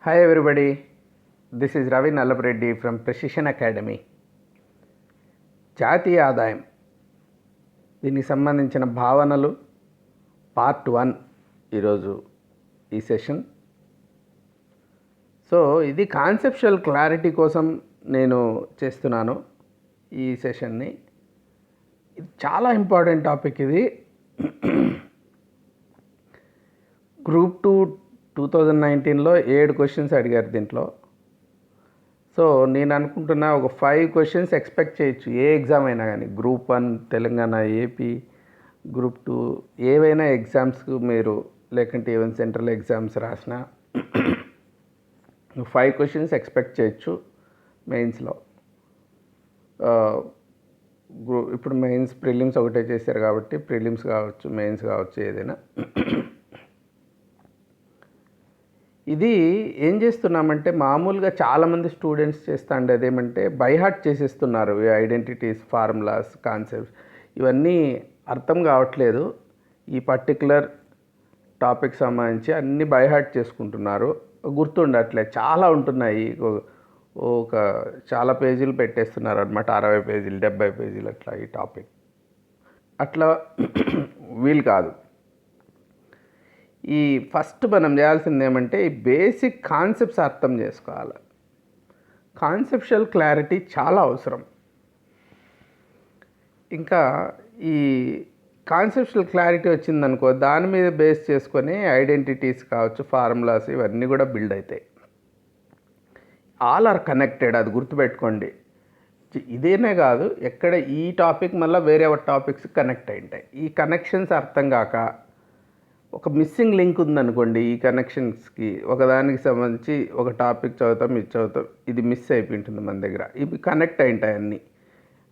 Hi everybody, this is Ravi Nallapreddy from Precision Academy. జాతీయ ఆదాయం దీనికి సంబంధించిన భావనలు పార్ట్ 1 ఈరోజు ఈ సెషన్. సో ఇది కాన్సెప్చువల్ క్లారిటీ కోసం నేను చేస్తున్నాను ఈ సెషన్ని. ఇది చాలా ఇంపార్టెంట్ టాపిక్. ఇది గ్రూప్ 2 2019లో 7 క్వశ్చన్స్ అడిగారు దీంట్లో. సో నేను అనుకుంటున్నా ఒక 5 క్వశ్చన్స్ ఎక్స్పెక్ట్ చేయొచ్చు ఏ ఎగ్జామ్ అయినా కానీ, గ్రూప్ 1 తెలంగాణ, ఏపీ, గ్రూప్ 2 ఏవైనా ఎగ్జామ్స్కు మీరు, లేకుంటే ఈవెన్ సెంట్రల్ ఎగ్జామ్స్ రాసిన 5 క్వశ్చన్స్ ఎక్స్పెక్ట్ చేయొచ్చు మెయిన్స్లో. ఇప్పుడు మెయిన్స్ ప్రిలిమ్స్ ఒకటే చేశారు కాబట్టి ప్రిలిమ్స్ కావచ్చు, మెయిన్స్ కావచ్చు, ఏదైనా. ఇది ఏం చేస్తున్నామంటే మామూలుగా చాలామంది స్టూడెంట్స్ చేస్తూ ఉండేది ఏమంటే బైహార్ట్ చేసేస్తున్నారు. ఐడెంటిటీస్, ఫార్ములాస్, కాన్సెప్ట్స్ ఇవన్నీ అర్థం కావట్లేదు. ఈ పర్టికులర్ టాపిక్ సంబంధించి అన్నీ బైహార్ట్ చేసుకుంటున్నారు, గుర్తుండట్లేదు. చాలా ఉంటున్నాయి, ఒక చాలా పేజీలు పెట్టేస్తున్నారు అనమాట, 60 పేజీలు, 70 పేజీలు అట్లా ఈ టాపిక్. అట్లా వీలు కాదు. ఈ ఫస్ట్ మనం చేయాల్సింది ఏమంటే ఈ బేసిక్ కాన్సెప్ట్స్ అర్థం చేసుకోవాలి. కాన్సెప్షువల్ క్లారిటీ చాలా అవసరం. ఇంకా ఈ కాన్సెప్షువల్ క్లారిటీ వచ్చిందనుకో, దాని మీద బేస్ చేసుకొని ఐడెంటిటీస్ కావచ్చు, ఫార్ములాస్ ఇవన్నీ కూడా బిల్డ్ అవుతాయి. ఆల్ ఆర్ కనెక్టెడ్, అది గుర్తుపెట్టుకోండి. ఇదేనే కాదు, ఎక్కడ ఈ టాపిక్ మళ్ళీ వేరే టాపిక్స్ కనెక్ట్ అయి ఉంటాయి. ఈ కనెక్షన్స్ అర్థం కాక ఒక మిస్సింగ్ లింక్ ఉందనుకోండి, ఈ కనెక్షన్స్కి ఒకదానికి సంబంధించి ఒక టాపిక్ చదువుతాం, ఇది చదువుతాం, ఇది మిస్ అయిపోయింటుంది మన దగ్గర. ఇవి కనెక్ట్ అయి ఉంటాయి అన్నీ,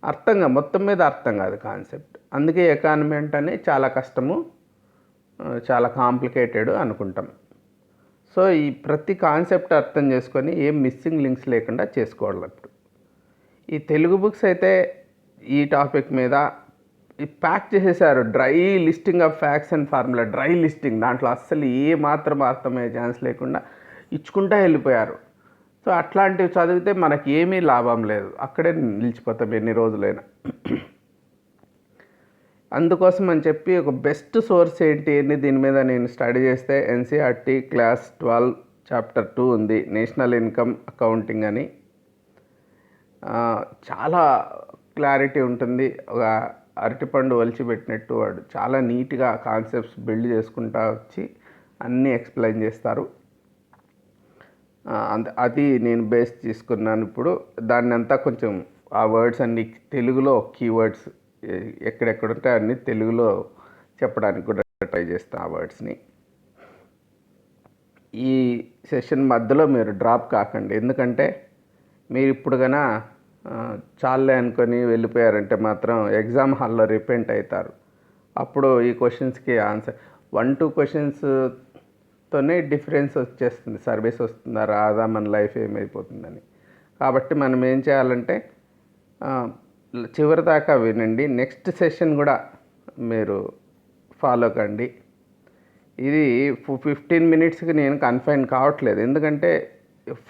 అర్థంగా మొత్తం మీద అర్థం కాదు కాన్సెప్ట్. అందుకే ఎకానమీ అంటేనే చాలా కష్టము, చాలా కాంప్లికేటెడ్ అనుకుంటాం. సో ఈ ప్రతి కాన్సెప్ట్ అర్థం చేసుకొని ఏం మిస్సింగ్ లింక్స్ లేకుండా చేసుకోవాలి. ఇప్పుడు ఈ తెలుగు బుక్స్ అయితే ఈ టాపిక్ మీద ప్యాక్ చేసేసారు. Dry listing of facts and formula, dry listing. దాంట్లో అస్సలు ఏ మాత్రం అర్థమయ్యే ఛాన్స్ లేకుండా ఇచ్చుకుంటా వెళ్ళిపోయారు. సో అట్లాంటివి చదివితే మనకి ఏమీ లాభం లేదు, అక్కడే నిలిచిపోతాం ఎన్ని రోజులైనా. అందుకోసం అని చెప్పి ఒక బెస్ట్ సోర్స్ ఏంటి అని దీని మీద నేను స్టడీ చేస్తే ఎన్సీఆర్టీ క్లాస్ 12 చాప్టర్ 2 ఉంది, నేషనల్ ఇన్కమ్ అకౌంటింగ్ అని. చాలా క్లారిటీ ఉంటుంది. ఒక అరటిపండు ఒలిచిపెట్టినట్టు వాడు చాలా నీట్గా కాన్సెప్ట్స్ బిల్డ్ చేసుకుంటా వచ్చి అన్నీ ఎక్స్ప్లెయిన్ చేస్తారు. అది నేను బేస్ తీసుకున్నాను. ఇప్పుడు దాన్ని అంతా కొంచెం ఆ వర్డ్స్ అన్ని తెలుగులో, కీవర్డ్స్ ఎక్కడెక్కడ ఉంటే అన్నీ తెలుగులో చెప్పడానికి కూడా ట్రై చేస్తాను ఆ వర్డ్స్ని. ఈ సెషన్ మధ్యలో మీరు డ్రాప్ కాకండి, ఎందుకంటే మీరు ఇప్పుడు కన్నా చాలే అనుకొని వెళ్ళిపోయారంటే మాత్రం ఎగ్జామ్ హాల్లో రిపెంట్ అవుతారు. అప్పుడు ఈ క్వశ్చన్స్కి ఆన్సర్ 1-2 క్వశ్చన్స్తోనే డిఫరెన్స్ వచ్చేస్తుంది, సర్వీస్ వస్తుందా రాదా, మన లైఫ్ ఏమైపోతుందని. కాబట్టి మనం ఏం చేయాలంటే చివరి దాకా వినండి. నెక్స్ట్ సెషన్ కూడా మీరు ఫాలో కండి. ఇది 15 మినిట్స్కి నేను కన్ఫైన్ కావట్లేదు, ఎందుకంటే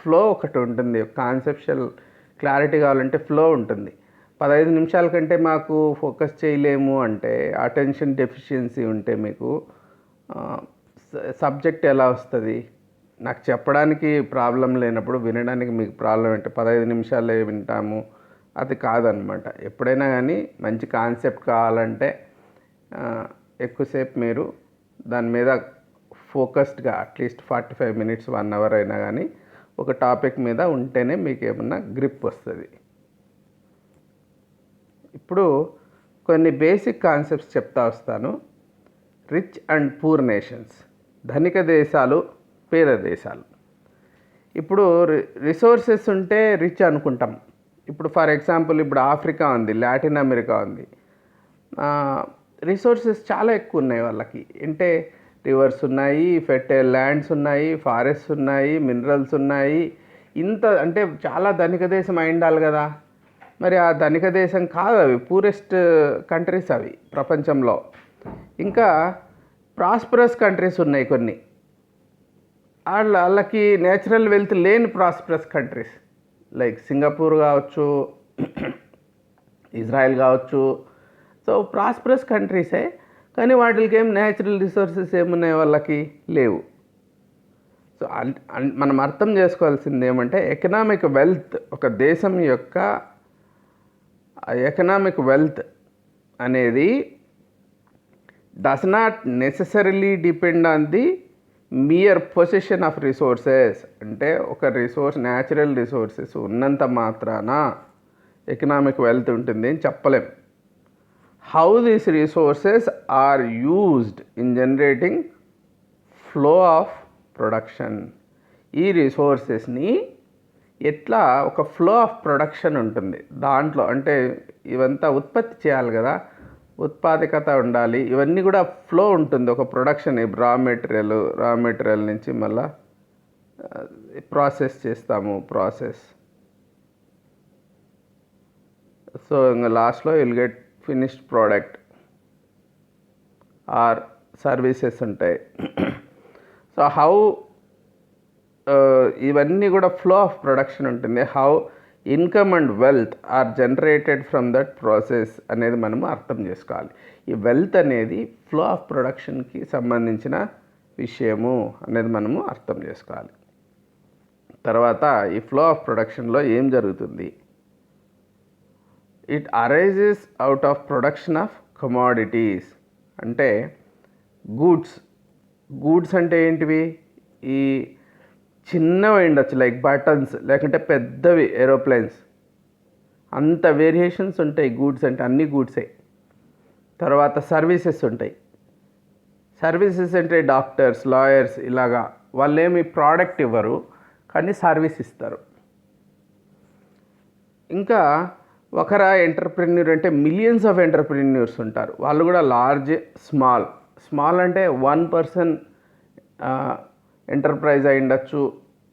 ఫ్లో ఒకటి ఉంటుంది. కాన్సెప్షువల్ క్లారిటీ కావాలంటే ఫ్లో ఉంటుంది. 15 నిమిషాల కంటే మాకు ఫోకస్ చేయలేము అంటే, అటెన్షన్ డెఫిషియన్సీ ఉంటే మీకు సబ్జెక్ట్ ఎలా వస్తుంది? నాకు చెప్పడానికి ప్రాబ్లం లేనప్పుడు వినడానికి మీకు ప్రాబ్లం అంటే 15 నిమిషాలే వింటాము, అది కాదనమాట. ఎప్పుడైనా కానీ మంచి కాన్సెప్ట్ కావాలంటే ఎక్కువసేపు మీరు దాని మీద ఫోకస్డ్గా అట్లీస్ట్ 45 మినిట్స్ 1 అవర్ అయినా కానీ ఒక టాపిక్ మీద ఉంటేనే మీకు ఏమన్నా గ్రిప్ వస్తుంది. ఇప్పుడు కొన్ని బేసిక్ కాన్సెప్ట్స్ చెప్తా వస్తాను. రిచ్ అండ్ పూర్ నేషన్స్, ధనిక దేశాలు, పేద దేశాలు. ఇప్పుడు రిసోర్సెస్ ఉంటే రిచ్ అనుకుంటాం. ఇప్పుడు ఫర్ ఎగ్జాంపుల్ ఇప్పుడు ఆఫ్రికా ఉంది, లాటిన్ అమెరికా ఉంది. రిసోర్సెస్ చాలా ఎక్కువ ఉన్నాయి వాళ్ళకి. అంటే రివర్స్ ఉన్నాయి, ఫెర్టైల్ ల్యాండ్స్ ఉన్నాయి, ఫారెస్ట్స్ ఉన్నాయి, మినరల్స్ ఉన్నాయి. ఇంత అంటే చాలా ధనిక దేశం అయి ఉండాలి కదా. మరి ఆ ధనిక దేశం కాదు అవి, పూరెస్ట్ కంట్రీస్ అవి ప్రపంచంలో. ఇంకా ప్రాస్పరస్ కంట్రీస్ ఉన్నాయి కొన్ని, వాళ్ళకి నేచురల్ వెల్త్ లేని ప్రాస్పరస్ కంట్రీస్ లైక్ సింగపూర్ కావచ్చు, ఇజ్రాయెల్ కావచ్చు. సో ప్రాస్పరస్ కంట్రీసే, కానీ వాటికి ఏం న్యాచురల్ రిసోర్సెస్ ఏమున్నాయి, వాళ్ళకి లేవు. సో మనం అర్థం చేసుకోవాల్సింది ఏమంటే ఎకనామిక్ వెల్త్, ఒక దేశం యొక్క ఎకనామిక్ వెల్త్ అనేది does not necessarily depend on the mere position of resources. అంటే ఒక న్యాచురల్ రిసోర్సెస్ ఉన్నంత మాత్రాన ఎకనామిక్ వెల్త్ ఉంటుంది అని చెప్పలేం. How these resources are used in generating flow of production. ఈ రిసోర్సెస్ని ఎట్లా ఒక ఫ్లో ఆఫ్ ప్రొడక్షన్ ఉంటుంది దాంట్లో, అంటే ఇవంతా ఉత్పత్తి చేయాలి కదా, ఉత్పాదకత ఉండాలి, ఇవన్నీ కూడా ఫ్లో ఉంటుంది ఒక ప్రొడక్షన్. రా మెటీరియల్ నుంచి మళ్ళీ ప్రాసెస్ చేస్తాము, సో ఇంకా లాస్ట్లో will get finished product or services ఉంటాయి. సో హౌ ఇవన్నీ కూడా ఫ్లో ఆఫ్ ప్రొడక్షన్ ఉంటుంది. How income and wealth are generated from that process అనేది మనము అర్థం చేసుకోవాలి. ఈ వెల్త్ అనేది ఫ్లో ఆఫ్ ప్రొడక్షన్కి సంబంధించిన విషయము అనేది మనము అర్థం చేసుకోవాలి. తర్వాత ఈ ఫ్లో ఆఫ్ ప్రొడక్షన్లో ఏం జరుగుతుంది? It arises out of production of commodities. అంటే గూడ్స్ అంటే ఏంటివి? ఈ చిన్నవి ఉండొచ్చు లైక్ బటన్స్, లేకుంటే పెద్దవి ఏరోప్లేన్స్, అంత వేరియేషన్స్ ఉంటాయి. గూడ్స్ అంటే అన్ని గూడ్సే. తర్వాత సర్వీసెస్ ఉంటాయి. సర్వీసెస్ అంటే డాక్టర్స్, లాయర్స్, ఇలాగా వాళ్ళేమి ప్రోడక్ట్ ఇవ్వరు కానీ సర్వీస్ ఇస్తారు. ఇంకా ఒకరా ఎంటర్ప్రెన్యూర్ అంటే మిలియన్స్ ఆఫ్ ఎంటర్ప్రెన్యూర్స్ ఉంటారు. వాళ్ళు కూడా లార్జ్, స్మాల్ అంటే 1 person ఎంటర్ప్రైజ్ అయి ఉండొచ్చు,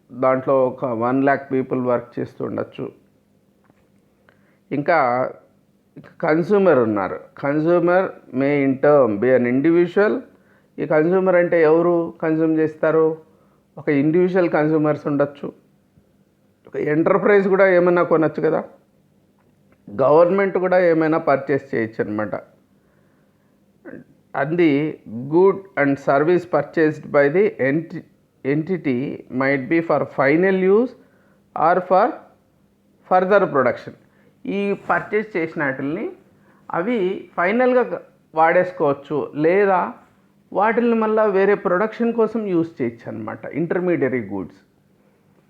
దాంట్లో ఒక 1 lakh పీపుల్ వర్క్ చేస్తూ ఉండొచ్చు. ఇంకా కన్స్యూమర్ ఉన్నారు. Consumer May in term be an individual. ఈ కన్స్యూమర్ అంటే ఎవరు కన్స్యూమ్ చేస్తారు? ఒక ఇండివిజువల్ కన్స్యూమర్స్ ఉండొచ్చు, ఒక ఎంటర్ప్రైజ్ కూడా ఏమైనా కొనొచ్చు కదా, గవర్నమెంట్ కూడా ఏమైనా పర్చేస్ చేయొచ్చు అనమాట. And the good and service purchased by the entity might be for final use or for further production. ఈ పర్చేస్ చేసిన వాటిని అవి ఫైనల్గా వాడేసుకోవచ్చు, లేదా వాటిని మళ్ళీ వేరే ప్రొడక్షన్ కోసం యూజ్ చేయొచ్చు అనమాట, ఇంటర్మీడియరీ గూడ్స్.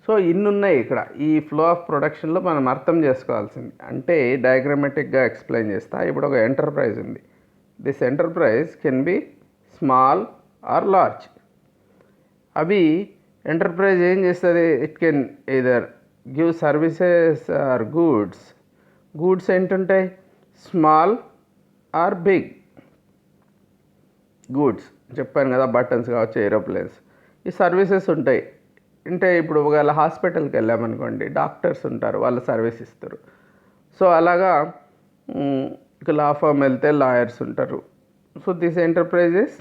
సో ఇన్ని ఉన్నాయి ఇక్కడ ఈ ఫ్లో ఆఫ్ ప్రొడక్షన్లో మనం అర్థం చేసుకోవాల్సింది. అంటే డయాగ్రమాటిక్గా ఎక్స్ప్లెయిన్ చేస్తా. ఇప్పుడు ఒక ఎంటర్ప్రైజ్ ఉంది. This enterprise can be small or large. అవి ఎంటర్ప్రైజ్ ఏం చేస్తుంది? It can either give services or goods ఏంటుంటాయి? స్మాల్ ఆర్ బిగ్ గూడ్స్ చెప్పాను కదా, బటన్స్ కావచ్చు, ఏరోప్లేన్స్. ఈ సర్వీసెస్ ఉంటాయి. అంటే ఇప్పుడు ఒకవేళ హాస్పిటల్కి వెళ్ళామనుకోండి, డాక్టర్స్ ఉంటారు, వాళ్ళు సర్వీస్ ఇస్తారు. సో అలాగా ఇక లా ఫామ్ వెళ్తే లాయర్స్ ఉంటారు. So this enterprises,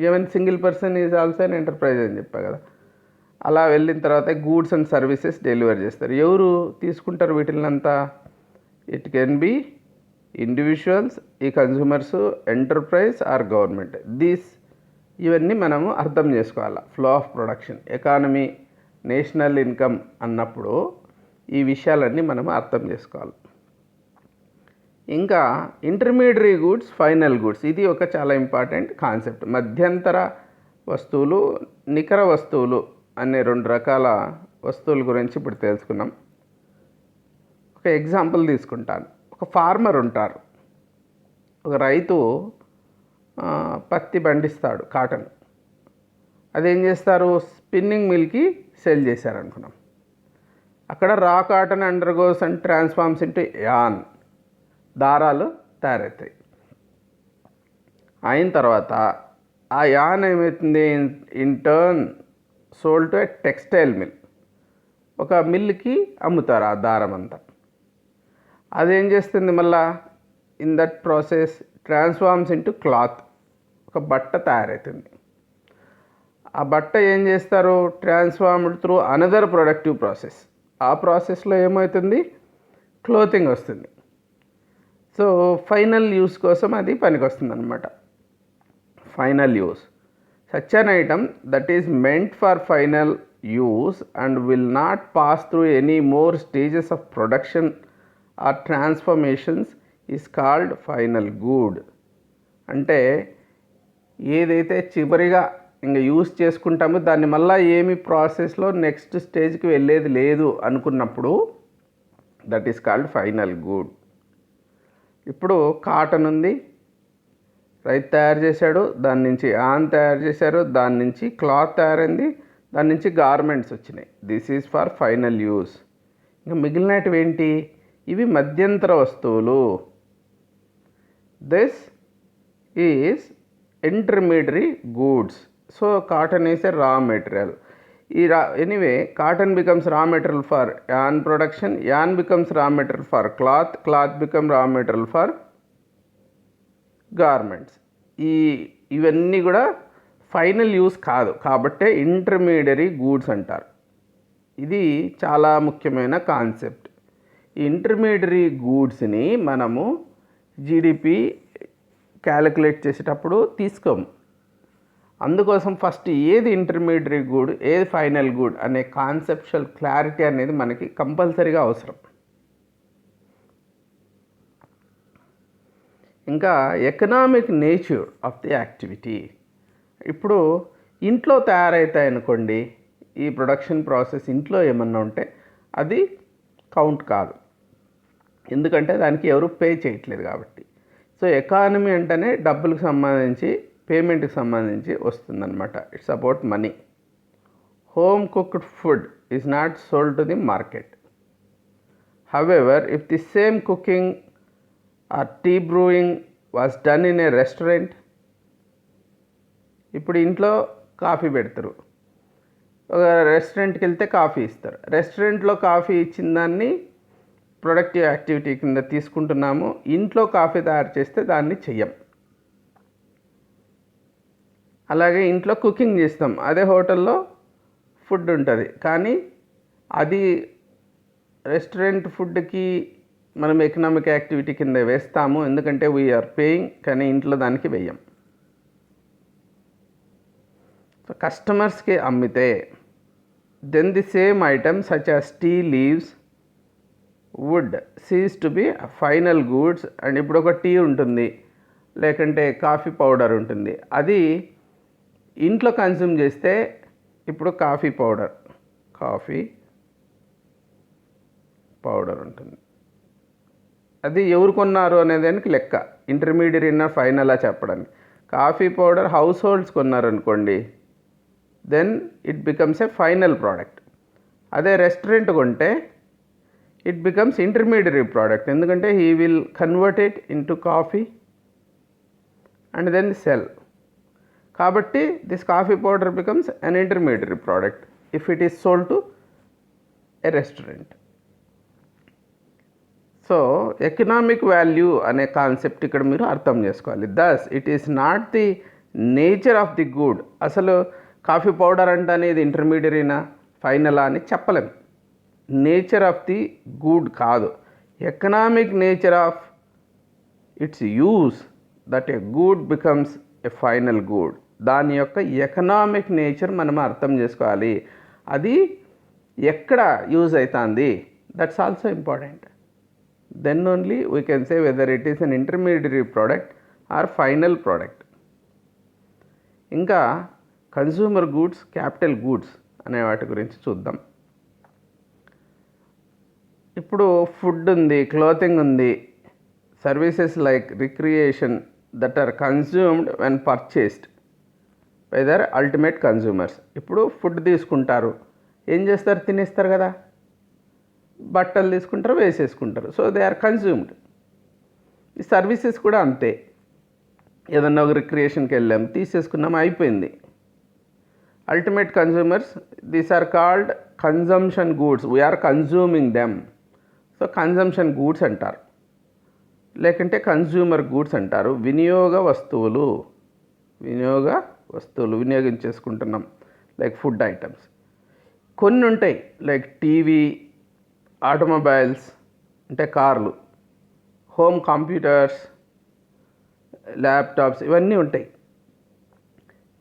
even single person is also an enterprise అని చెప్పా కదా. అలా వెళ్ళిన తర్వాత గూడ్స్ అండ్ సర్వీసెస్ డెలివర్ చేస్తారు. ఎవరు తీసుకుంటారు వీటినంతా? ఇట్ కెన్ బి ఇండివిజువల్స్, ఈ కన్స్యూమర్స్, ఎంటర్ప్రైజ్ ఆర్ గవర్నమెంట్. ఇవన్నీ మనము అర్థం చేసుకోవాలి. Flow of production, economy, national income అన్నప్పుడు ఈ విషయాలన్నీ మనము అర్థం చేసుకోవాలి. ఇంకా ఇంటర్మీడియరీ గూడ్స్, ఫైనల్ గూడ్స్, ఇది ఒక చాలా ఇంపార్టెంట్ కాన్సెప్ట్. మధ్యంతర వస్తువులు, నికర వస్తువులు అనే 2 రకాల వస్తువుల గురించి ఇప్పుడు తెలుసుకున్నాం. ఒక ఎగ్జాంపుల్ తీసుకుంటాను. ఒక ఫార్మర్ ఉంటారు, ఒక రైతు పత్తి పండిస్తాడు, కాటన్. అదేం చేస్తారు? స్పిన్నింగ్ మిల్కి సెల్ చేశారనుకున్నాం. అక్కడ raw cotton undergoes and transforms into yarn, దారాలు తయారవుతాయి. అయిన తర్వాత ఆ యాన్ ఏమవుతుంది? In turn sold to a textile mill, ఒక మిల్కి అమ్ముతారు ఆ దారం అంతా. అదేం చేస్తుంది? మళ్ళా in that process transforms into cloth, ఒక బట్ట తయారవుతుంది. ఆ బట్ట ఏం చేస్తారు, transformed through another productive process. ఆ ప్రాసెస్లో ఏమవుతుంది, క్లోతింగ్ వస్తుంది. సో ఫైనల్ యూస్ కోసం అది పనికొస్తుంది అనమాట. Final use, such an item that is meant for final use and will not pass through any more stages of production or transformations is called final good. అంటే ఏదైతే చివరిగా ఇంకా use చేసుకుంటామో దాన్ని మళ్ళీ ఏమి ప్రాసెస్లో నెక్స్ట్ స్టేజ్కి వెళ్ళేది లేదు అనుకున్నప్పుడు that is called final good. ఇప్పుడు కాటన్ ఉంది, రైతు తయారు చేశాడు, దాని నుంచి యాన్ తయారు చేశారు, దాని నుంచి క్లాత్ తయారైంది, దాని నుంచి గార్మెంట్స్ వచ్చినాయి. This is for final use. ఇంకా మిగిలినవి ఏంటి, ఇవి మధ్యంతర వస్తువులు. This is intermediary goods. So cotton is a raw material. Anyway cotton becomes raw material for an production, an becomes raw material for cloth, cloth become raw material for garments. ఇవన్నీ కూడా final use కాదు, కాబట్టే intermediary goods అంటారు. ఇది చాలా ముఖ్యమైన concept. ఈ intermediary గూడ్స్ని మనము జీడిపి క్యాలిక్యులేట్ చేసేటప్పుడు తీసుకోము. అందుకోసం ఫస్ట్ ఏది ఇంటర్మీడియరీ గుడ్, ఏది ఫైనల్ గుడ్ అనే కాన్సెప్చువల్ క్లారిటీ అనేది మనకి కంపల్సరీగా అవసరం. ఇంకా economic nature of the activity. ఇప్పుడు ఇంట్లో తయారవుతాయి అనుకోండి, ఈ ప్రొడక్షన్ ప్రాసెస్ ఇంట్లో ఏమన్నా ఉంటే అది కౌంట్ కాదు, ఎందుకంటే దానికి ఎవరు పే చేయట్లేదు కాబట్టి. సో ఎకానమీ అంటేనే డబ్బులకు సంబంధించి, పేమెంట్కి సంబంధించి వస్తుందన్నమాట. It's about money. Home cooked food is not sold to the market. However if the same cooking or tea brewing was done in a restaurant. ఇప్పుడు ఇంట్లో కాఫీ పెడతారు, ఒక రెస్టారెంట్కి వెళ్తే కాఫీ ఇస్తారు. రెస్టారెంట్లో కాఫీ ఇచ్చిన దాన్ని ప్రొడక్టివ్ యాక్టివిటీ కింద తీసుకుంటున్నాము. ఇంట్లో కాఫీ తయారు చేస్తే దాన్ని చెయ్యం. అలాగే ఇంట్లో కుకింగ్ చేస్తాం, అదే హోటల్లో ఫుడ్ ఉంటుంది, కానీ అది రెస్టారెంట్ ఫుడ్కి మనం ఎకనామిక్ యాక్టివిటీ కింద వేస్తాము, ఎందుకంటే వీఆర్ పేయింగ్, కానీ ఇంట్లో దానికి వేయం. సో కస్టమర్స్కి అమ్మితే then the same item such as tea leaves would cease to be final goods. And ఇప్పుడు ఒక టీ ఉంటుంది, లేకంటే కాఫీ పౌడర్ ఉంటుంది, అది ఇంట్లో కన్జ్యూమ్ చేస్తే ఇప్పుడు కాఫీ పౌడర్ ఉంటుంది, అది ఎవరు కొన్నారు అనే దానికి లెక్క, ఇంటర్మీడియట్ ఇన్న ఫైనలా చెప్పడానికి. కాఫీ పౌడర్ హౌస్ హోల్డ్స్ కొన్నారనుకోండి, then it becomes a final product. అదే రెస్టారెంట్ కొంటే ఇట్ బికమ్స్ ఇంటర్మీడియరీ ప్రోడక్ట్, ఎందుకంటే he will convert it into coffee and then sell. కాబట్టి this coffee powder becomes an intermediary product if it is sold to a restaurant. So economic value అనే concept ఇక్కడ మీరు అర్థం చేసుకోవాలి. Thus it is not the nature of the good. అసలు coffee powder అంటే అనేది ఇంటర్మీడియరీనా ఫైనలా అని చెప్పలేం. నేచర్ ఆఫ్ ది గుడ్ కాదు, economic nature of it's use that a good becomes a final good. దాని యొక్క ఎకనామిక్ నేచర్ మనం అర్థం చేసుకోవాలి. అది ఎక్కడ యూజ్ అవుతుంది, that's also important. Then only we can say whether it is an intermediary product or final product. ఇంకా consumer goods, capital goods అనే వాటి గురించి చూద్దాం. ఇప్పుడు ఫుడ్ ఉంది, క్లోతింగ్ ఉంది, services like recreation that are consumed when purchased by their ultimate consumers. ఇప్పుడు food తీసుకుంటారు, ఏం చేస్తారు, తినేస్తారు కదా, బట్టలు తీసుకుంటారు, వేసేసుకుంటారు, సో దే ఆర్ కన్జ్యూమ్డ్. ఈ సర్వీసెస్ కూడా అంతే. ఏదన్నా ఒక రిక్రియేషన్కి వెళ్ళాం, తీసేసుకున్నాం, అయిపోయింది. Ultimate consumers, these are called consumption goods, we are consuming them. So consumption goods అంటారు, లేకంటే కన్జ్యూమర్ గూడ్స్ అంటారు. వినియోగ వస్తువులు వినియోగించేసుకుంటున్నాం. Like food items. కొన్ని ఉంటాయి లైక్ టీవీ, ఆటోమొబైల్స్ అంటే కార్లు, హోమ్ కంప్యూటర్స్, ల్యాప్టాప్స్, ఇవన్నీ ఉంటాయి.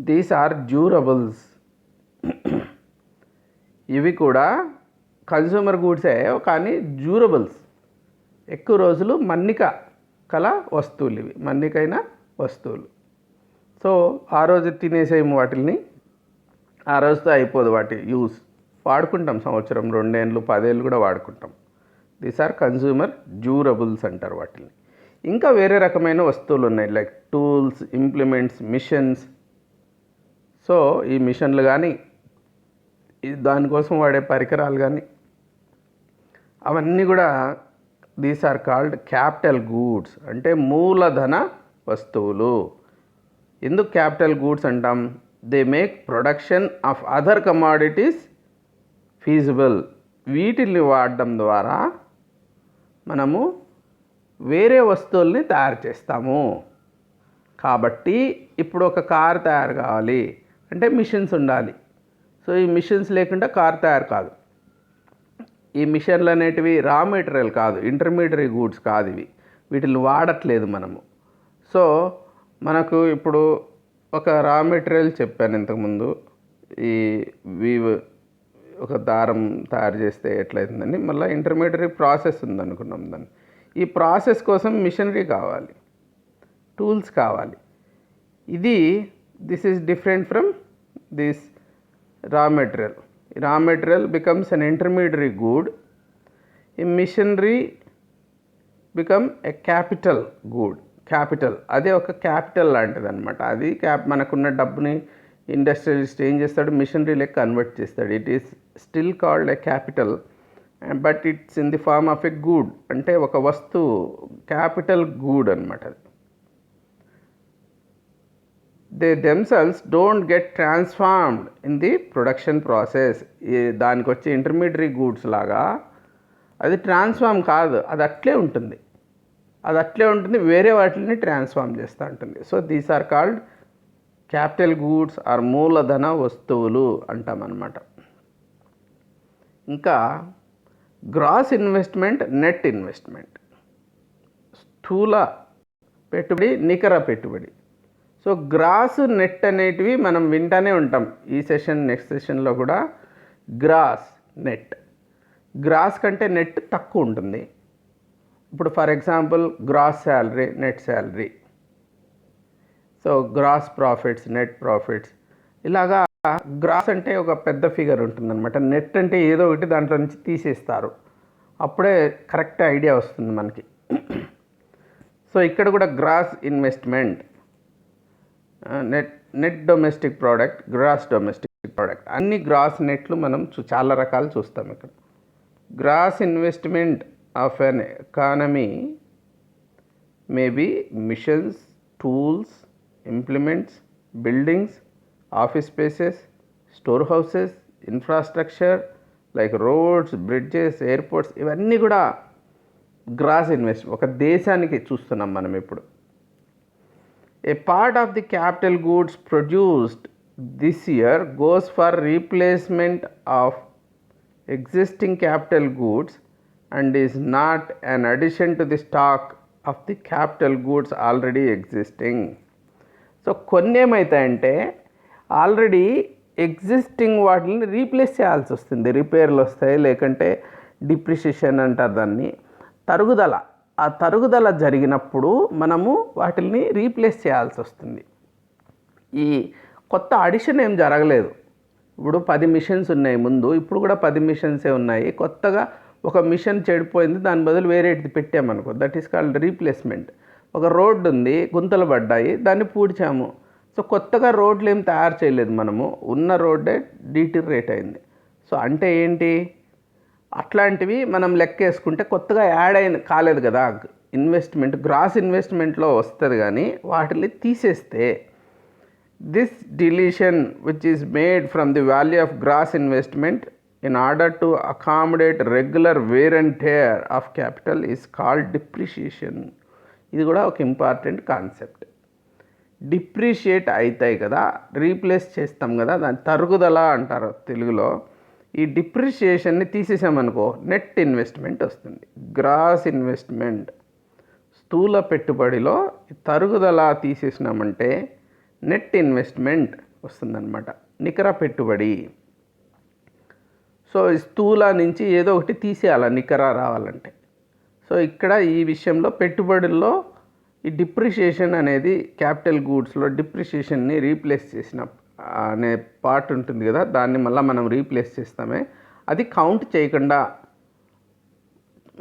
These are durables. ఇవి కూడా కన్స్యూమర్ గూడ్సే, కానీ డ్యూరబుల్స్, ఎక్కువ రోజులు మన్నిక కల వస్తువులు. ఇవి మన్నికైన వస్తువులు. సో ఆ రోజు తినేసేము వాటిని, ఆ రోజుతో అయిపోదు వాటి యూస్. వాడుకుంటాం సంవత్సరం, 2 ఏళ్ళు, 10 ఏళ్ళు కూడా వాడుకుంటాం. దీస్ ఆర్ కన్స్యూమర్ డ్యూరబుల్స్ అంటారు వాటిని. ఇంకా వేరే రకమైన వస్తువులు ఉన్నాయి like tools, implements, machines. So ఈ మిషన్లు కానీ, దానికోసం వాడే పరికరాలు కానీ, అవన్నీ కూడా these are called capital goods, అంటే మూలధన వస్తువులు. ఎందుకు క్యాపిటల్ గూడ్స్ అంటాం? They make production of other commodities feasible. వీటిని వాడడం ద్వారా మనము వేరే వస్తువుల్ని తయారు చేస్తాము. కాబట్టి ఇప్పుడు ఒక కారు తయారు కావాలి అంటే మిషన్స్ ఉండాలి. సో ఈ మిషన్స్ లేకుండా కారు తయారు కాదు. ఈ మిషన్లు అనేటివి రా మెటీరియల్ కాదు, ఇంటర్మీడియరీ గూడ్స్ కాదు ఇవి. వీటిని వాడట్లేదు మనము. సో మనకు ఇప్పుడు ఒక రా మెటీరియల్ చెప్పాను ఇంతకుముందు, ఈ వీవ్, ఒక దారం తయారు చేస్తే ఎట్లయితుందని. మళ్ళీ ఇంటర్మీడియరీ ప్రాసెస్ ఉందనుకున్నాం దాన్ని. ఈ ప్రాసెస్ కోసం మిషనరీ కావాలి, టూల్స్ కావాలి. This is different from this raw material. Raw material becomes an intermediary good. ఈ machinery become a capital good. Capital అదే ఒక క్యాపిటల్ లాంటిది అనమాట. అది మనకున్న డబ్బుని ఇండస్ట్రియలిస్ట్ ఏం చేస్తాడు, మిషనరీ లెక్క కన్వర్ట్ చేస్తాడు. It is still called a capital, but it's in the form of a good. అంటే ఒక వస్తువు, క్యాపిటల్ గూడ్ అనమాట అది. They themselves don't get transformed in the production process. దానికి వచ్చే ఇంటర్మీడియరీ గూడ్స్ లాగా అది ట్రాన్స్ఫార్మ్ కాదు, అది అట్లే ఉంటుంది. వేరే వాటిని ట్రాన్స్ఫార్మ్ చేస్తూ ఉంటుంది. So these are called capital goods or మూలధన వస్తువులు అంటామన్నమాట. ఇంకా గ్రాస్ ఇన్వెస్ట్మెంట్, నెట్ ఇన్వెస్ట్మెంట్. స్థూల పెట్టుబడి, నికర పెట్టుబడి. సో గ్రాస్, నెట్ అనేటివి మనం వింటానే ఉంటాం. ఈ సెషన్, నెక్స్ట్ సెషన్లో కూడా గ్రాస్, నెట్. గ్రాస్ కంటే నెట్ తక్కువ ఉంటుంది. ఇప్పుడు for example gross salary, net salary. So gross profits, net profits, ఇలాగా. గ్రాస్ అంటే ఒక పెద్ద ఫిగర్ ఉంటుందన్నమాట. నెట్ అంటే ఏదో ఒకటి దాంట్లో నుంచి తీసేస్తారు, అప్పుడే కరెక్ట్ ఐడియా వస్తుంది మనకి. సో ఇక్కడ కూడా gross investment, net domestic product, gross domestic product, అన్ని గ్రాస్ నెట్లు మనం చాలా రకాలు చూస్తాం ఇక్కడ. Gross investment of an economy may be machines, tools, implements, buildings, office spaces, storehouses, infrastructure like roads, bridges, airports, ఇవన్నీ కూడా గ్రాస్ ఇన్వెస్ట్. ఒక దేశానికి చూస్తున్నాం మనం ఇప్పుడు. A part of the capital goods produced this year goes for replacement of existing capital goods and is not an addition to the stock of the capital goods already existing. So కొన్ని ఏమవుతాయంటే already existing వాటిని replace చేయాల్సి వస్తుంది. రిపేర్లు వస్తాయి, లేకంటే depreciation అంటారు దాన్ని, తరుగుదల. ఆ తరుగుదల జరిగినప్పుడు మనము వాటిని రీప్లేస్ చేయాల్సి వస్తుంది. ఈ కొత్త అడిషన్ ఏం జరగలేదు. ఇప్పుడు 10 మిషన్స్ ఉన్నాయి ముందు, ఇప్పుడు కూడా 10 మిషన్సే ఉన్నాయి. కొత్తగా ఒక మిషన్ చెడిపోయింది, దాని బదులు వేరేది పెట్టామనుకో, దట్ ఈస్ కాల్డ్ రీప్లేస్మెంట్. ఒక రోడ్డు ఉంది, గుంతలు పడ్డాయి, దాన్ని పూడ్చాము. సో కొత్తగా రోడ్లు ఏం తయారు చేయలేదు మనము, ఉన్న రోడ్డే డీటెరియేట్ అయింది. సో అంటే ఏంటి, అట్లాంటివి మనం లెక్కేసుకుంటే కొత్తగా యాడ్ కాలేదు కదా ఇన్వెస్ట్మెంట్. గ్రాస్ ఇన్వెస్ట్మెంట్లో వస్తుంది, కానీ వాటిని తీసేస్తే this deletion which is made from the value of gross investment in order to accommodate regular wear and tear of capital is called depreciation. ఇది కూడా ఒక ఇంపార్టెంట్ కాన్సెప్ట్. డిప్రిషియేట్ అవుతాయి కదా, రీప్లేస్ చేస్తాం కదా, దాని తరుగుదల అంటారు తెలుగులో. ఈ డిప్రిషియేషన్ని తీసేసామనుకో నెట్ ఇన్వెస్ట్మెంట్ వస్తుంది. గ్రాస్ ఇన్వెస్ట్మెంట్, స్థూల పెట్టుబడిలో తరుగుదల తీసేసినామంటే నెట్ ఇన్వెస్ట్మెంట్ వస్తుందన్నమాట, నికర పెట్టుబడి. సో స్థూల నుంచి ఏదో ఒకటి తీసేయాలి నికర రావాలంటే. సో ఇక్కడ ఈ విషయంలో పెట్టుబడుల్లో ఈ డిప్రిషియేషన్ అనేది క్యాపిటల్ గూడ్స్లో డిప్రిషియేషన్ని రీప్లేస్ చేసిన అనే పార్ట్ ఉంటుంది కదా, దాన్ని మళ్ళీ మనం రీప్లేస్ చేస్తామే, అది కౌంట్ చేయకుండా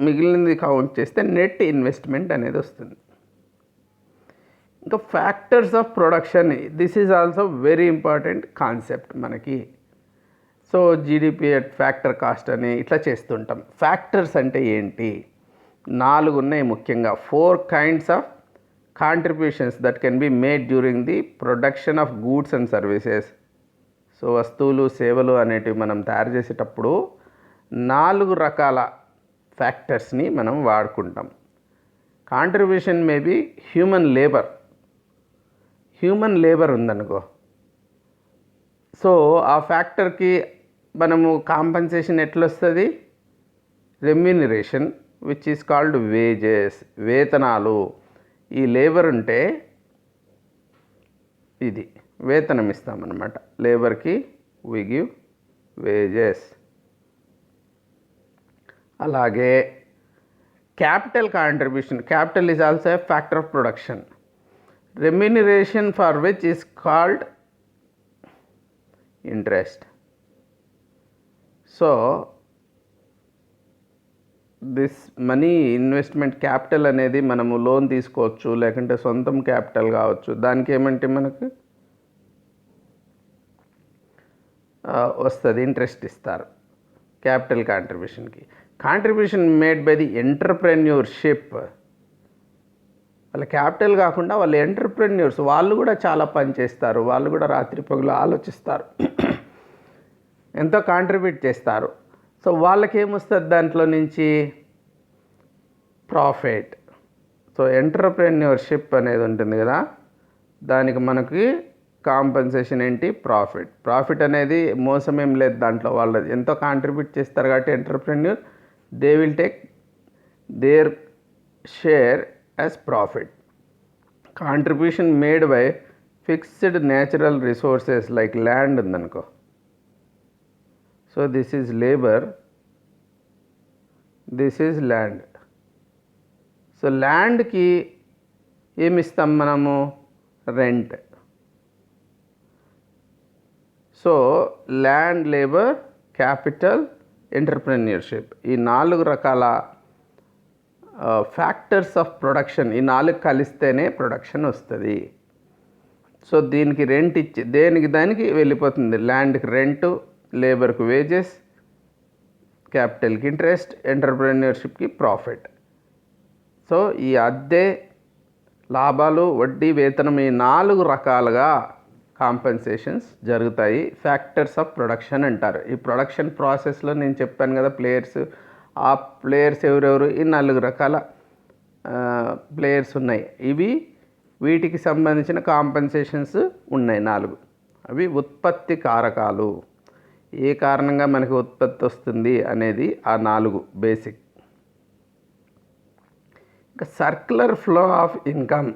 మిగిలినది కౌంట్ చేస్తే నెట్ ఇన్వెస్ట్మెంట్ అనేది వస్తుంది. ఇంకా factors of production, this is also very important concept మనకి. So GDP at factor cost అని ఇట్లా చేస్తుంటాం. ఫ్యాక్టర్స్ అంటే ఏంటి? 4 ఉన్నాయి ముఖ్యంగా. 4 kinds of contributions that can be made during the production of goods and services. So వస్తువులు సేవలు అనేటివి మనం తయారు చేసేటప్పుడు 4 రకాల ఫ్యాక్టర్స్ని మనం వాడుకుంటాం. కాంట్రిబ్యూషన్ మేబీ హ్యూమన్ లేబర్ ఉందనుకో, సో ఆ ఫ్యాక్టర్కి మనము కాంపన్సేషన్ ఎట్లొస్తుంది? Remuneration which is called wages, వేతనాలు. ఈ లేబర్ ఉంటే ఇది వేతనం ఇస్తామన్నమాట. లేబర్కి వి గివ్ వేజెస్. అలాగే capital contribution, capital is also a factor of production. Remuneration for which is called interest. So this money investment capital అనేది మనము లోన్ తీసుకోవచ్చు, లేకుంటే సొంతం క్యాపిటల్ కావచ్చు. దానికి ఏమంటే మనకు వస్తుంది, ఇంట్రెస్ట్ ఇస్తారు క్యాపిటల్ కాంట్రిబ్యూషన్కి. Contribution made by the entrepreneurship, వాళ్ళ క్యాపిటల్ కాకుండా వాళ్ళు ఎంటర్ప్రెన్యూర్స్, వాళ్ళు కూడా చాలా పని చేస్తారు, వాళ్ళు కూడా రాత్రి పగలు ఆలోచిస్తారు, ఎంతో కాంట్రిబ్యూట్ చేస్తారు. సో వాళ్ళకి ఏమొస్తుంది దాంట్లో నుంచి? ప్రాఫిట్. సో ఎంటర్ప్రెన్యూర్షిప్ అనేది ఉంటుంది కదా, దానికి మనకి కాంపన్సేషన్ ఏంటి? ప్రాఫిట్ అనేది మోసం ఏం లేదు దాంట్లో. వాళ్ళు ఎంతో కాంట్రిబ్యూట్ చేస్తారు కాబట్టి entrepreneur, they will take their share as profit. Contribution made by fixed natural resources like land ఉందనుకో, so this is labour, this is land. So ల్యాండ్కి ఏమిస్తాం మనము? Rent. So land, labour, capital, entrepreneurship, ఈ 4 రకాల factors of production, ఈ 4 కలిస్తేనే production వస్తుంది. So దీనికి రెంట్ ఇచ్చి దానికి వెళ్ళిపోతుంది. ల్యాండ్కి రెంటు, లేబర్కి వేజెస్, క్యాపిటల్కి ఇంట్రెస్ట్, ఎంటర్ప్రెన్యూర్షిప్కి ప్రాఫిట్. సో ఈ అద్దె, లాభాలు, వడ్డీ, వేతనం, ఈ 4 రకాలుగా కాంపెన్సేషన్స్ జరుగుతాయి. ఫ్యాక్టర్స్ ఆఫ్ ప్రొడక్షన్ అంటారు. ఈ ప్రొడక్షన్ ప్రాసెస్లో నేను చెప్పాను కదా ప్లేయర్స్, ఆ ప్లేయర్స్ ఎవరెవరు? ఈ 4 రకాల ప్లేయర్స్ ఉన్నాయి. వీటికి సంబంధించిన కాంపెన్సేషన్స్ ఉన్నాయి 4. అవి ఉత్పత్తి కారకాలు. ఏ కారణంగా మనకి ఉత్పత్తి వస్తుంది అనేది ఆ 4 బేసిక్. ఇంకా సర్క్యులర్ ఫ్లో ఆఫ్ ఇన్కమ్,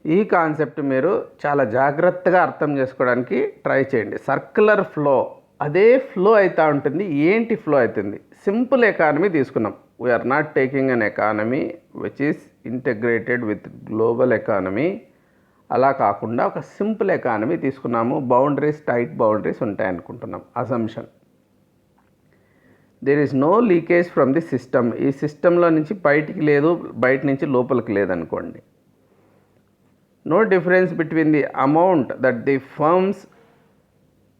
ఈ కాన్సెప్ట్ మీరు చాలా జాగ్రత్తగా అర్థం చేసుకోవడానికి ట్రై చేయండి. సర్క్యులర్ ఫ్లో, అదే ఫ్లో అవుతూ ఉంటుంది. ఏంటి ఫ్లో అవుతుంది? సింపుల్ ఎకానమీ తీసుకున్నాం. We are not taking an economy which is integrated with global economy. అలా కాకుండా ఒక సింపుల్ ఎకానమీ తీసుకున్నాము. టైట్ బౌండరీస్ ఉంటాయనుకుంటున్నాం. Assumption, there is no leakage from the system. ఈ సిస్టంలో నుంచి బయటికి లేదు, బయట నుంచి లోపలికి లేదనుకోండి. No difference between the amount that the firms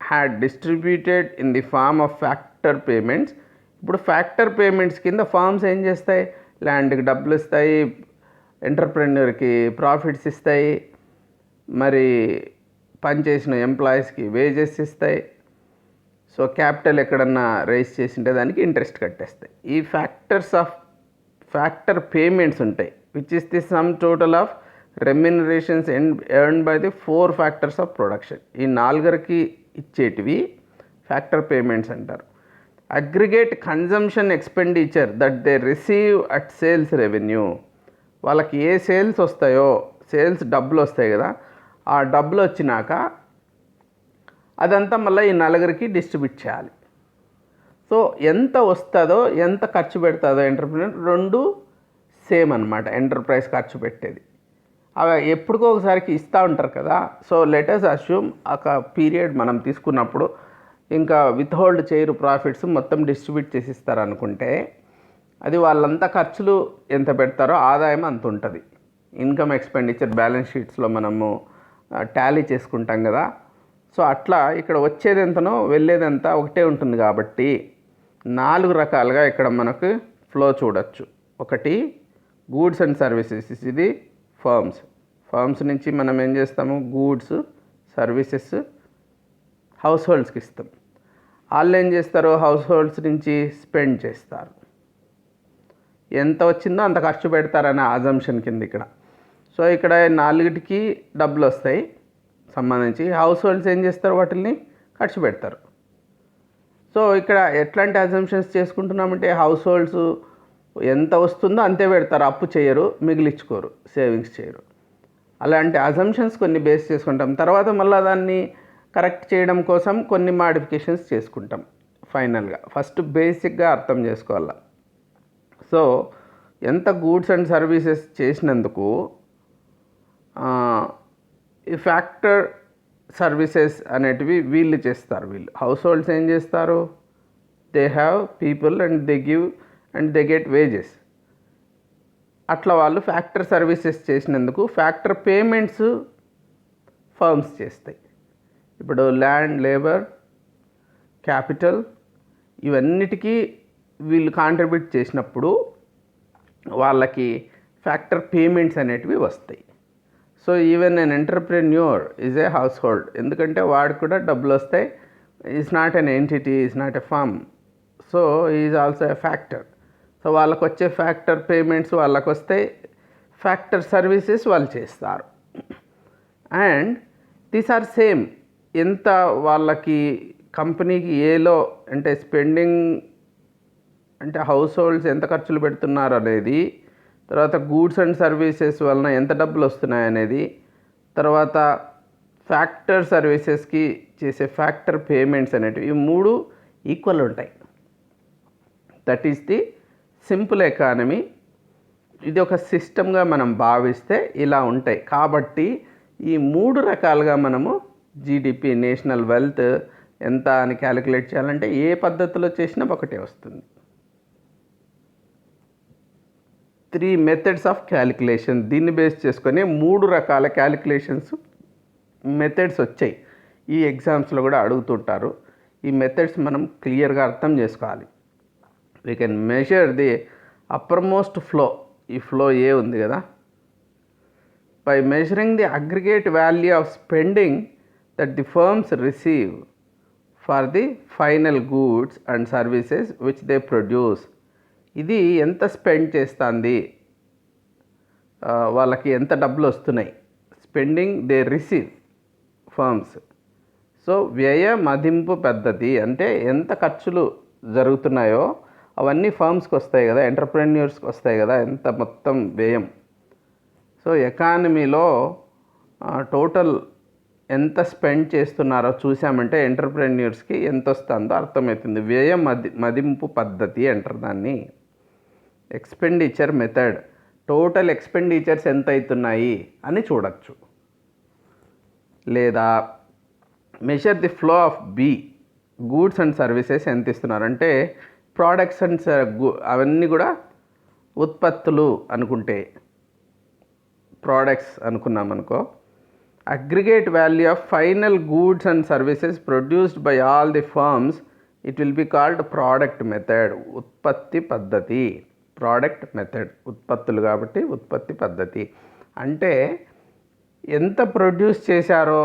had distributed in the form of factor payments. ఇప్పుడు ఫ్యాక్టర్ పేమెంట్స్ కింద ఫార్మ్స్ ఏం చేస్తాయి? ల్యాండ్కి డబ్బులు ఇస్తాయి, ఎంటర్ప్రెన్యూర్కి ప్రాఫిట్స్ ఇస్తాయి, మరి పనిచేసిన ఎంప్లాయీస్కి వేజెస్ ఇస్తాయి. సో క్యాపిటల్ ఎక్కడన్నా రైజ్ చేసింటే దానికి ఇంట్రెస్ట్ కట్టేస్తాయి. ఈ ఫ్యాక్టర్ పేమెంట్స్ ఉంటాయి, which is the sum total of remunerations earned by the 4 factors of production. ఈ 4కి ఇచ్చేటివి ఫ్యాక్టర్ పేమెంట్స్ అంటారు. Aggregate consumption expenditure that they receive at sales revenue. వాళ్ళకి ఏ సేల్స్ వస్తాయో, సేల్స్ డబ్బులు వస్తాయి కదా, ఆ డబ్బులు వచ్చినాక అదంతా మళ్ళీ ఈ 4కి డిస్ట్రిబ్యూట్ చేయాలి. సో ఎంత వస్తుందో, ఎంత ఖర్చు పెడుతుందో ఎంటర్ప్రెన్యూర్, రెండు సేమ్ అనమాట. ఎంటర్ప్రైజ్ ఖర్చు పెట్టేది అవి ఎప్పటికో ఒకసారికి ఇస్తూ ఉంటారు కదా. సో లెటస్ అస్యూమ్ ఒక పీరియడ్ మనం తీసుకున్నప్పుడు ఇంకా విత్హోల్డ్ చేయరు, ప్రాఫిట్స్ మొత్తం డిస్ట్రిబ్యూట్ చేసి ఇస్తారు అనుకుంటే, అది వాళ్ళంతా ఖర్చులు ఎంత పెడతారో ఆదాయం అంత ఉంటుంది. ఇన్కమ్ ఎక్స్పెండిచర్ బ్యాలెన్స్ షీట్స్లో మనము టాలీ చేసుకుంటాం కదా. సో అట్లా ఇక్కడ వచ్చేది ఎంతనో వెళ్ళేది ఎంత ఒకటే ఉంటుంది. కాబట్టి 4 రకాలుగా ఇక్కడ మనకు ఫ్లో చూడొచ్చు. ఒకటి గూడ్స్ అండ్ సర్వీసెస్, ఇది ఫర్మ్స్ నుంచి మనం ఏం చేస్తాము, గూడ్స్ సర్వీసెస్ హౌస్ హోల్డ్స్కి ఇస్తాం. వాళ్ళు ఏం చేస్తారు, హౌస్ హోల్డ్స్ నుంచి స్పెండ్ చేస్తారు. ఎంత వచ్చిందో అంత ఖర్చు పెడతారనే అజంప్షన్ కింద ఇక్కడ. సో ఇక్కడ 4కి డబ్బులు వస్తాయి సంబంధించి, హౌస్ హోల్డ్స్ ఏం చేస్తారు, వాటిని ఖర్చు పెడతారు. సో ఇక్కడ ఎట్లాంటి అజంప్షన్స్ చేసుకుంటున్నామంటే, హౌస్ హోల్డ్స్ ఎంత వస్తుందో అంతే పెడతారు, అప్పు చేయరు, మిగిలించుకోరు, సేవింగ్స్ చేయరు. అలాంటి అజంప్షన్స్ కొన్ని బేస్ చేసుకుంటాం. తర్వాత మళ్ళీ దాన్ని కరెక్ట్ చేయడం కోసం కొన్ని మాడిఫికేషన్స్ చేసుకుంటాం. ఫైనల్గా ఫస్ట్ బేసిక్గా అర్థం చేసుకోవాలి. సో ఎంత గూడ్స్ అండ్ సర్వీసెస్ చేసినందుకు ఈ ఫ్యాక్టర్ సర్వీసెస్ అనేటివి వీళ్ళు చేస్తారు. హౌస్ హోల్డ్స్ ఏం చేస్తారు, they have people and they give and they get wages. అట్లా వాళ్ళు ఫ్యాక్టర్ సర్వీసెస్ చేసినందుకు ఫ్యాక్టర్ పేమెంట్స్ ఫర్మ్స్ చేస్తాయి. ఇప్పుడు ల్యాండ్, లేబర్, క్యాపిటల్ ఇవన్నిటికీ వీళ్ళు కాంట్రిబ్యూట్ చేసినప్పుడు వాళ్ళకి ఫ్యాక్టర్ పేమెంట్స్ అనేటివి వస్తాయి. So even an entrepreneur is a household, ఎందుకంటే వాడికి కూడా డబ్బులు వస్తాయి. Is not an entity, is not a firm, so is also a factor. So వాళ్ళకు వచ్చే ఫ్యాక్టర్ పేమెంట్స్ వాళ్ళకు వస్తాయి, ఫ్యాక్టర్ సర్వీసెస్ వాళ్ళు చేస్తారు. And these are same. ఎంత వాళ్ళకి కంపెనీకి ఏలో అంటే స్పెండింగ్ అంటే హౌస్ హోల్డ్స్ ఎంత ఖర్చులు పెడుతున్నారు అనేది, తర్వాత గూడ్స్ అండ్ సర్వీసెస్ వలన ఎంత డబ్బులు వస్తున్నాయి అనేది, తర్వాత ఫ్యాక్టర్ సర్వీసెస్కి చేసే ఫ్యాక్టర్ పేమెంట్స్ అనేటివి, ఈ 3 ఈక్వల్ ఉంటాయి. That is the simple economy. ఇది ఒక సిస్టమ్గా మనం భావిస్తే ఇలా ఉంటాయి. కాబట్టి ఈ 3 రకాలుగా మనము జీడిపి, నేషనల్ వెల్త్ ఎంత అని క్యాలిక్యులేట్ చేయాలంటే ఏ పద్ధతిలో చేసినా ఒకటే వస్తుంది. 3 మెథడ్స్ ఆఫ్ క్యాలిక్యులేషన్. దీన్ని బేస్ చేసుకొని 3 రకాల క్యాలిక్యులేషన్స్ మెథడ్స్ వచ్చాయి. ఈ ఎగ్జామ్స్లో కూడా అడుగుతుంటారు. ఈ మెథడ్స్ మనం క్లియర్గా అర్థం చేసుకోవాలి. We can measure the upper most flow. ఈ ఫ్లో ఏ ఉంది కదా, by measuring the aggregate value of spending that the firms receive for the final goods and services which they produce. ఇది ఎంత స్పెండ్ చేస్తుంది, వాళ్ళకి ఎంత డబ్బులు వస్తున్నాయి, spending they receive firms. So వ్యయ మదింపు పద్ధతి అంటే ఎంత ఖర్చులు జరుగుతున్నాయో అవన్నీ ఫర్మ్స్కి వస్తాయి కదా, ఎంటర్ప్రెన్యూర్స్కి వస్తాయి కదా, ఎంత మొత్తం వ్యయం. సో ఎకానమీలో టోటల్ ఎంత స్పెండ్ చేస్తున్నారో చూసామంటే ఎంటర్ప్రెన్యూర్స్కి ఎంత వస్తుందో అర్థమవుతుంది. వ్యయ మదింపు పద్ధతి అంటారు దాన్ని. ఎక్స్పెండిచర్ మెథడ్, టోటల్ ఎక్స్పెండిచర్స్ ఎంత అవుతున్నాయి అని చూడొచ్చు. లేదా measure the flow of B, goods and services ఎంత ఇస్తున్నారు అంటే ప్రోడక్ట్స్ అండ్ అవన్నీ కూడా ఉత్పత్తులు అనుకుంటే, ప్రోడక్ట్స్ అనుకున్నాం అనుకో, aggregate value of final goods and services produced by all the firms, it will be called product method. ఉత్పత్తి పద్ధతి, ప్రోడక్ట్ మెథడ్. ఉత్పత్తులు కాబట్టి ఉత్పత్తి పద్ధతి. అంటే ఎంత ప్రొడ్యూస్ చేశారో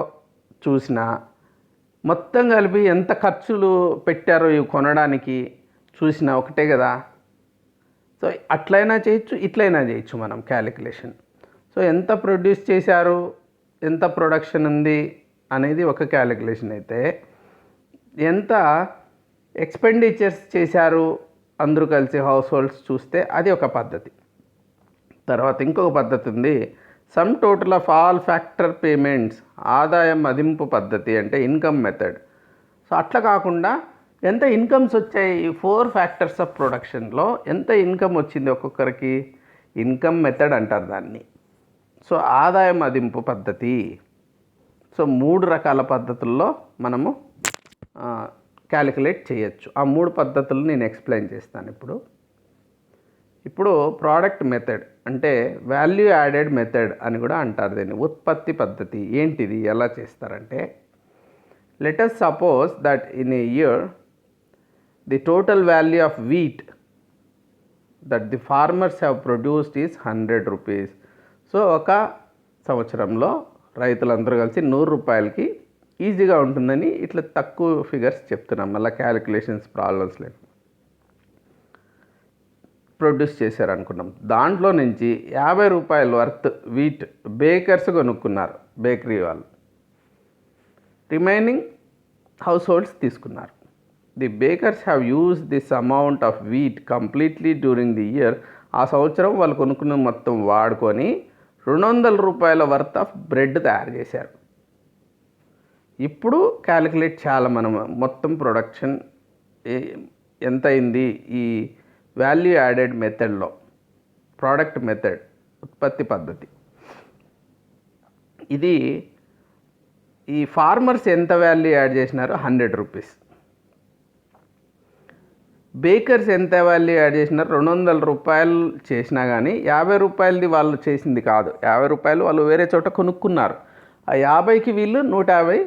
చూసినా, మొత్తం కలిపి ఎంత ఖర్చులు పెట్టారో ఇవి కొనడానికి చూసినా ఒకటే కదా. సో అట్లయినా చేయొచ్చు, ఇట్లయినా చేయొచ్చు మనం క్యాలిక్యులేషన్. సో సో ఎంత ప్రొడ్యూస్ చేశారు, ఎంత ప్రొడక్షన్ ఉంది అనేది ఒక క్యాలిక్యులేషన్ అయితే, ఎంత ఎక్స్పెండిచర్స్ చేశారు అందరూ కలిసి హౌస్ హోల్డ్స్ చూస్తే అది ఒక పద్ధతి. తర్వాత ఇంకొక పద్ధతి ఉంది, sum total of all factor payments, ఆదాయం మదింపు పద్ధతి అంటే ఇన్కమ్ మెథడ్. సో అట్లా కాకుండా ఎంత ఇన్కమ్స్ వచ్చాయి ఈ 4 ఫ్యాక్టర్స్ ఆఫ్ ప్రొడక్షన్లో ఎంత ఇన్కమ్ వచ్చింది ఒక్కొక్కరికి, ఇన్కమ్ మెథడ్ అంటారు దాన్ని. సో ఆదాయం మదింపు పద్ధతి. సో 3 రకాల పద్ధతుల్లో మనము క్యాలిక్యులేట్ చేయొచ్చు. ఆ 3 పద్ధతులు నేను ఎక్స్ప్లెయిన్ చేస్తాను ఇప్పుడు ప్రోడక్ట్ మెథడ్ అంటే వాల్యూ యాడెడ్ మెథడ్ అని కూడా అంటారు దీన్ని. ఉత్పత్తి పద్ధతి ఏంటిది, ఎలా చేస్తారంటే, let us suppose that in a year the total value of wheat that the farmers have produced is 100 rupees. So ఒక సంవత్సరంలో రైతులందరూ కలిసి 100 రూపాయలకి ఈజీగా ఉంటుందని ఇట్లా తక్కువ ఫిగర్స్ చెప్తున్నాం, మళ్ళీ క్యాలిక్యులేషన్స్ ప్రాబ్లమ్స్ లేదు, ప్రొడ్యూస్ చేశారు అనుకున్నాం. దాంట్లో నుంచి 50 రూపాయల వర్త్ వీట్ బేకర్స్ కొనుక్కున్నారు, బేకరీ వాళ్ళు. రిమైనింగ్ హౌస్ హోల్డ్స్ తీసుకున్నారు. The bakers have use this amount of wheat completely during the year. ఆ సంవత్సరం వాళ్ళు కొనుక్కున్న మొత్తం వాడుకొని 200 రూపాయల వర్త్ ఆఫ్ బ్రెడ్ తయారు చేశారు. ఇప్పుడు క్యాలిక్యులేట్ చేయాలి మనం మొత్తం ప్రొడక్షన్ ఎంత అయింది ఈ వాల్యూ యాడెడ్ మెథడ్లో, ప్రోడక్ట్ మెథడ్ ఉత్పత్తి పద్ధతి. ఇది ఈ ఫార్మర్స్ ఎంత వాల్యూ యాడ్ చేసినారో 100 రూపీస్, బేకర్స్ ఎంత వాల్యూ యాడ్ చేసినారు 200 రూపాయలు చేసినా కానీ 50 రూపాయలది వాళ్ళు చేసింది కాదు, 50 రూపాయలు వాళ్ళు వేరే చోట కొనుక్కున్నారు. ఆ 50కి వీళ్ళు 150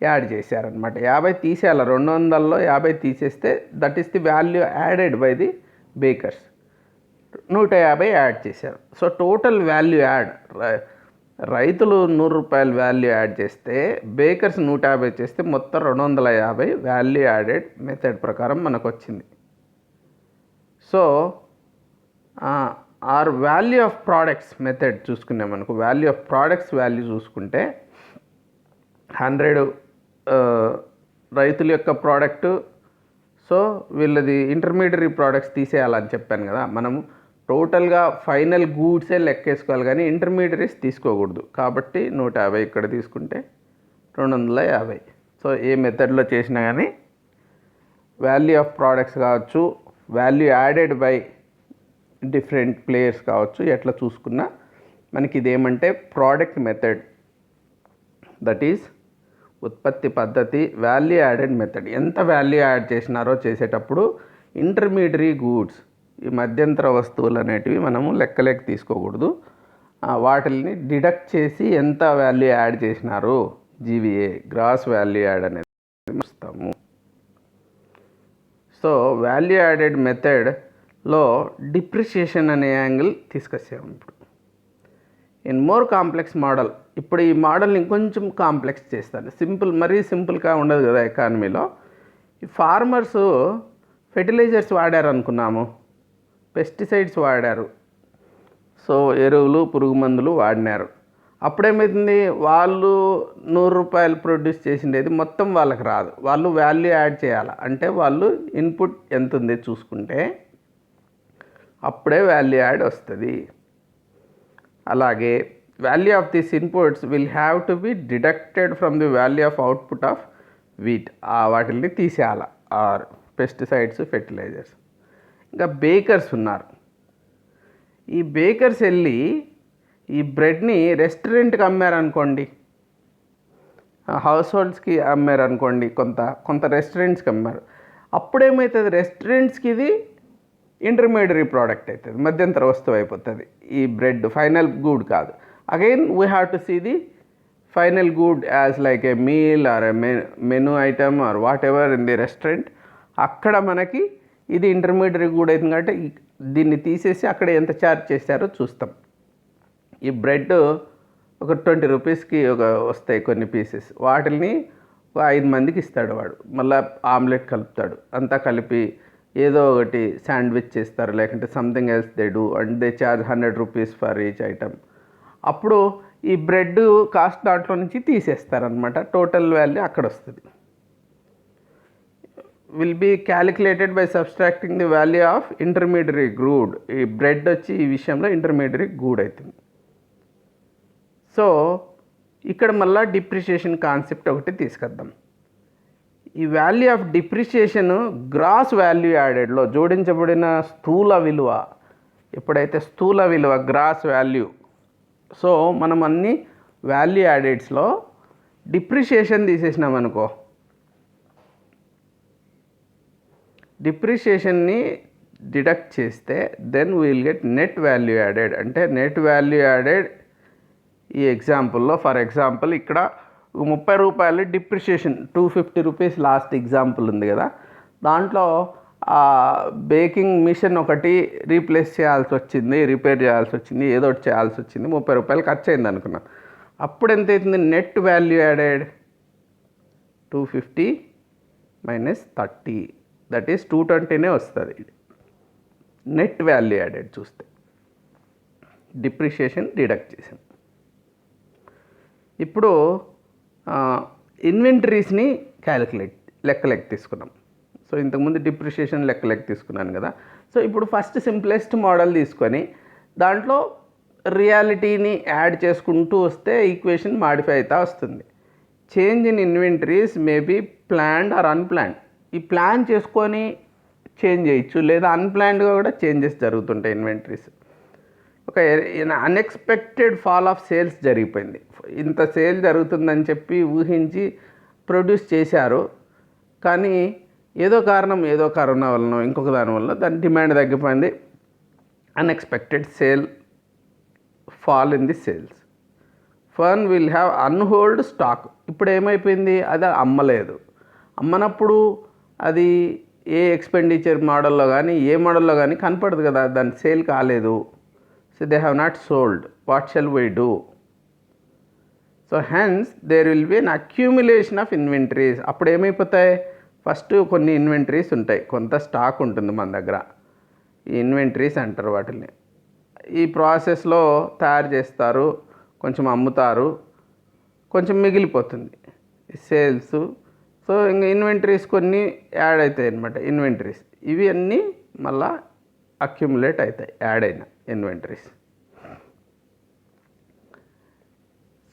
యాడ్ చేశారనమాట. 50 తీసేయాలి, 200లో 50 తీసేస్తే that is the value added by the bakers. 150 add చేశారు. సో టోటల్ వాల్యూ యాడ్, రైతులు 100 రూపాయలు వాల్యూ యాడ్ చేస్తే బేకర్స్ 150 చేస్తే మొత్తం 250 వాల్యూ యాడెడ్ మెథడ్ ప్రకారం మనకు వచ్చింది. So our value of products method చూసుకున్నాం మనకు, వాల్యూ ఆఫ్ ప్రోడక్ట్స్ వాల్యూ చూసుకుంటే 100 రైతుల యొక్క ప్రోడక్టు. సో వీళ్ళది ఇంటర్మీడియరీ ప్రోడక్ట్స్ తీసేయాలని చెప్పాను కదా, మనము టోటల్గా ఫైనల్ గూడ్సే లెక్కేసుకోవాలి కానీ ఇంటర్మీడియరీస్ తీసుకోకూడదు. కాబట్టి 150 ఇక్కడ తీసుకుంటే 250. సో ఏ మెథడ్లో చేసినా కానీ వాల్యూ ఆఫ్ ప్రోడక్ట్స్ కావచ్చు, value added by different players కావచ్చు, ఎట్లా చూసుకున్నా మనకి ఇదేమంటే ప్రోడక్ట్ మెథడ్, దట్ ఈజ్ ఉత్పత్తి పద్ధతి, వాల్యూ యాడెడ్ మెథడ్. ఎంత వాల్యూ యాడ్ చేసినారో చేసేటప్పుడు ఇంటర్మీడియరీ గూడ్స్, ఈ మధ్యంతర వస్తువులు అనేటివి మనము లెక్కలేక తీసుకోకూడదు. వాటిని డిడక్ట్ చేసి ఎంత వాల్యూ యాడ్ చేసినారు, జీవీఏ గ్రాస్ వాల్యూ యాడ్ అనేది చూస్తాము. సో వాల్యూ యాడెడ్ మెథడ్లో డిప్రిషియేషన్ అనే యాంగిల్ తీసుకొచ్చాము. ఇప్పుడు ఇన్ మోర్ కాంప్లెక్స్ మోడల్, ఇప్పుడు ఈ మోడల్ని ఇంకొంచెం కాంప్లెక్స్ చేస్తారు. మరీ సింపుల్గా ఉండదు కదా ఎకానమీలో. ఈ ఫార్మర్సు ఫెర్టిలైజర్స్ వాడారు అనుకున్నాము, పెస్టిసైడ్స్ వాడారు, సో ఎరువులు పురుగు మందులు వాడినారు. అప్పుడేమవుతుంది, వాళ్ళు 100 రూపాయలు ప్రొడ్యూస్ చేసిండేది మొత్తం వాళ్ళకి రాదు, వాళ్ళు వాల్యూ యాడ్ చేయాలి. అంటే వాళ్ళు ఇన్పుట్ ఎంత ఉంది చూసుకుంటే అప్పుడే వాల్యూ యాడ్ వస్తుంది. అలాగే value of this inputs will have to be deducted from the value of output of wheat. వాటిని తీసేయాలి, ఆర్ పెస్టిసైడ్స్ ఫెర్టిలైజర్స్. ఇంకా బేకర్స్ ఉన్నారు. ఈ బేకర్స్ వెళ్ళి ఈ బ్రెడ్ని రెస్టారెంట్కి అమ్మారనుకోండి, హౌస్ హోల్డ్స్కి అమ్మారనుకోండి, కొంత రెస్టారెంట్స్కి అమ్మారు. అప్పుడేమవుతుంది, రెస్టారెంట్స్కి ఇది ఇంటర్మీడియరీ ప్రోడక్ట్ అవుతుంది, మధ్యంతర వస్తువు అయిపోతుంది. ఈ బ్రెడ్ ఫైనల్ గూడ్ కాదు. Again we have to see the final good as like a meal or a menu item or whatever in the restaurant. అక్కడ మనకి ఇది ఇంటర్మీడియరీ గూడ్ అవుతుంది కాబట్టి దీన్ని తీసేసి అక్కడ ఎంత ఛార్జ్ చేశారో చూస్తాం. ఈ బ్రెడ్ ఒక 20 రూపీస్కి వస్తాయి కొన్ని పీసెస్, వాటిని 5 మందికి ఇస్తాడు వాడు, మళ్ళీ ఆమ్లెట్ కలుపుతాడు, అంతా కలిపి ఏదో ఒకటి శాండ్విచ్ చేస్తారు, లేకుంటే something else they do and they charge 100 rupees for each item. అప్పుడు ఈ బ్రెడ్ కాస్ట్ దాంట్లో నుంచి తీసేస్తారనమాట, టోటల్ వాల్యూ అక్కడ వస్తుంది. Will be calculated by subtracting the value of intermediary good. ఈ బ్రెడ్ వచ్చి ఈ విషయంలో ఇంటర్మీడియరీ గూడ్ అవుతుంది. సో ఇక్కడ మళ్ళీ డిప్రిషియేషన్ కాన్సెప్ట్ ఒకటి తీసుకొద్దాం. ఈ value of depreciation gross value యాడెడ్లో జోడించబడిన స్థూల విలువ, ఎప్పుడైతే స్థూల విలువ గ్రాస్ వాల్యూ, సో మనం అన్ని వాల్యూ యాడెడ్స్లో డిప్రిషియేషన్ తీసేసినాం అనుకో, డిప్రిషియేషన్ని డిడక్ట్ చేస్తే then will get net value added. అంటే నెట్ వాల్యూ యాడెడ్ ఈ ఎగ్జాంపుల్లో, ఫర్ ఎగ్జాంపుల్ ఇక్కడ 30 రూపాయలు డిప్రిషియేషన్, 250 రూపీస్ లాస్ట్ ఎగ్జాంపుల్ ఉంది కదా, దాంట్లో బేకింగ్ మిషన్ ఒకటి రీప్లేస్ చేయాల్సి వచ్చింది, రిపేర్ చేయాల్సి వచ్చింది, ఏదో ఒకటి చేయాల్సి వచ్చింది, 30 రూపాయలు ఖర్చు అయింది అనుకున్నాం. అప్పుడు ఎంత అవుతుంది net value added? 250 minus 30, that is 220 వస్తుంది నెట్ వాల్యూ యాడెడ్ చూస్తే, డిప్రిషియేషన్ డిడక్ట్ చేసాం. ఇప్పుడు ఇన్వెంటరీస్ని లెక్కలెక్క తీసుకున్నాం. సో ఇంతకుముందు డిప్రిషియేషన్ లెక్కలెక్క తీసుకున్నాను కదా. సో ఇప్పుడు ఫస్ట్ సింప్లెస్ట్ మోడల్ తీసుకొని దాంట్లో రియాలిటీని యాడ్ చేసుకుంటూ వస్తే ఈక్వేషన్ మాడిఫై అవుతా వస్తుంది. Change in inventories may be planned or unplanned. ఈ ప్లాన్ చేసుకొని చేంజ్ చేయొచ్చు, లేదా అన్ప్లాన్డ్గా కూడా చేంజెస్ జరుగుతుంటాయి ఇన్వెంటరీస్. ఒక అన్ఎక్స్పెక్టెడ్ ఫాల్ ఆఫ్ సేల్స్ జరిగిపోయింది, ఇంత సేల్ జరుగుతుందని చెప్పి ఊహించి ప్రొడ్యూస్ చేశారు, కానీ ఏదో కరోనా వలన ఇంకొక దాని వల్ల దాని డిమాండ్ తగ్గిపోయింది. Unexpected sale fall in the sales. Firm will have unsold stock. ఇప్పుడు ఏమైపోయింది, అది అమ్మలేదు. అమ్మనప్పుడు అది ఏ ఎక్స్పెండిచర్ మోడల్లో కానీ ఏ మోడల్లో కానీ కనపడదు కదా, దాని సేల్ కాలేదు. So they have not sold, what shall we do? So hence there will be an accumulation of inventories. అప్పుడు ఏమైపోతాయి, ఫస్ట్ కొన్ని ఇన్వెంటరీస్ ఉంటాయి, కొంత స్టాక్ ఉంటుంది మన దగ్గర, ఈ ఇన్వెంటరీస్ అంటారు వాటిని. ఈ ప్రాసెస్లో తయారు చేస్తారు, కొంచెం అమ్ముతారు, కొంచెం మిగిలిపోతుంది సేల్స్. సో ఇంకా ఇన్వెంటరీస్ కొన్ని యాడ్ అవుతాయి అన్నమాట. ఇన్వెంటరీస్ ఇవి అన్నీ మళ్ళా అక్యుములేట్ అవుతాయి యాడ్ అయిన inventories.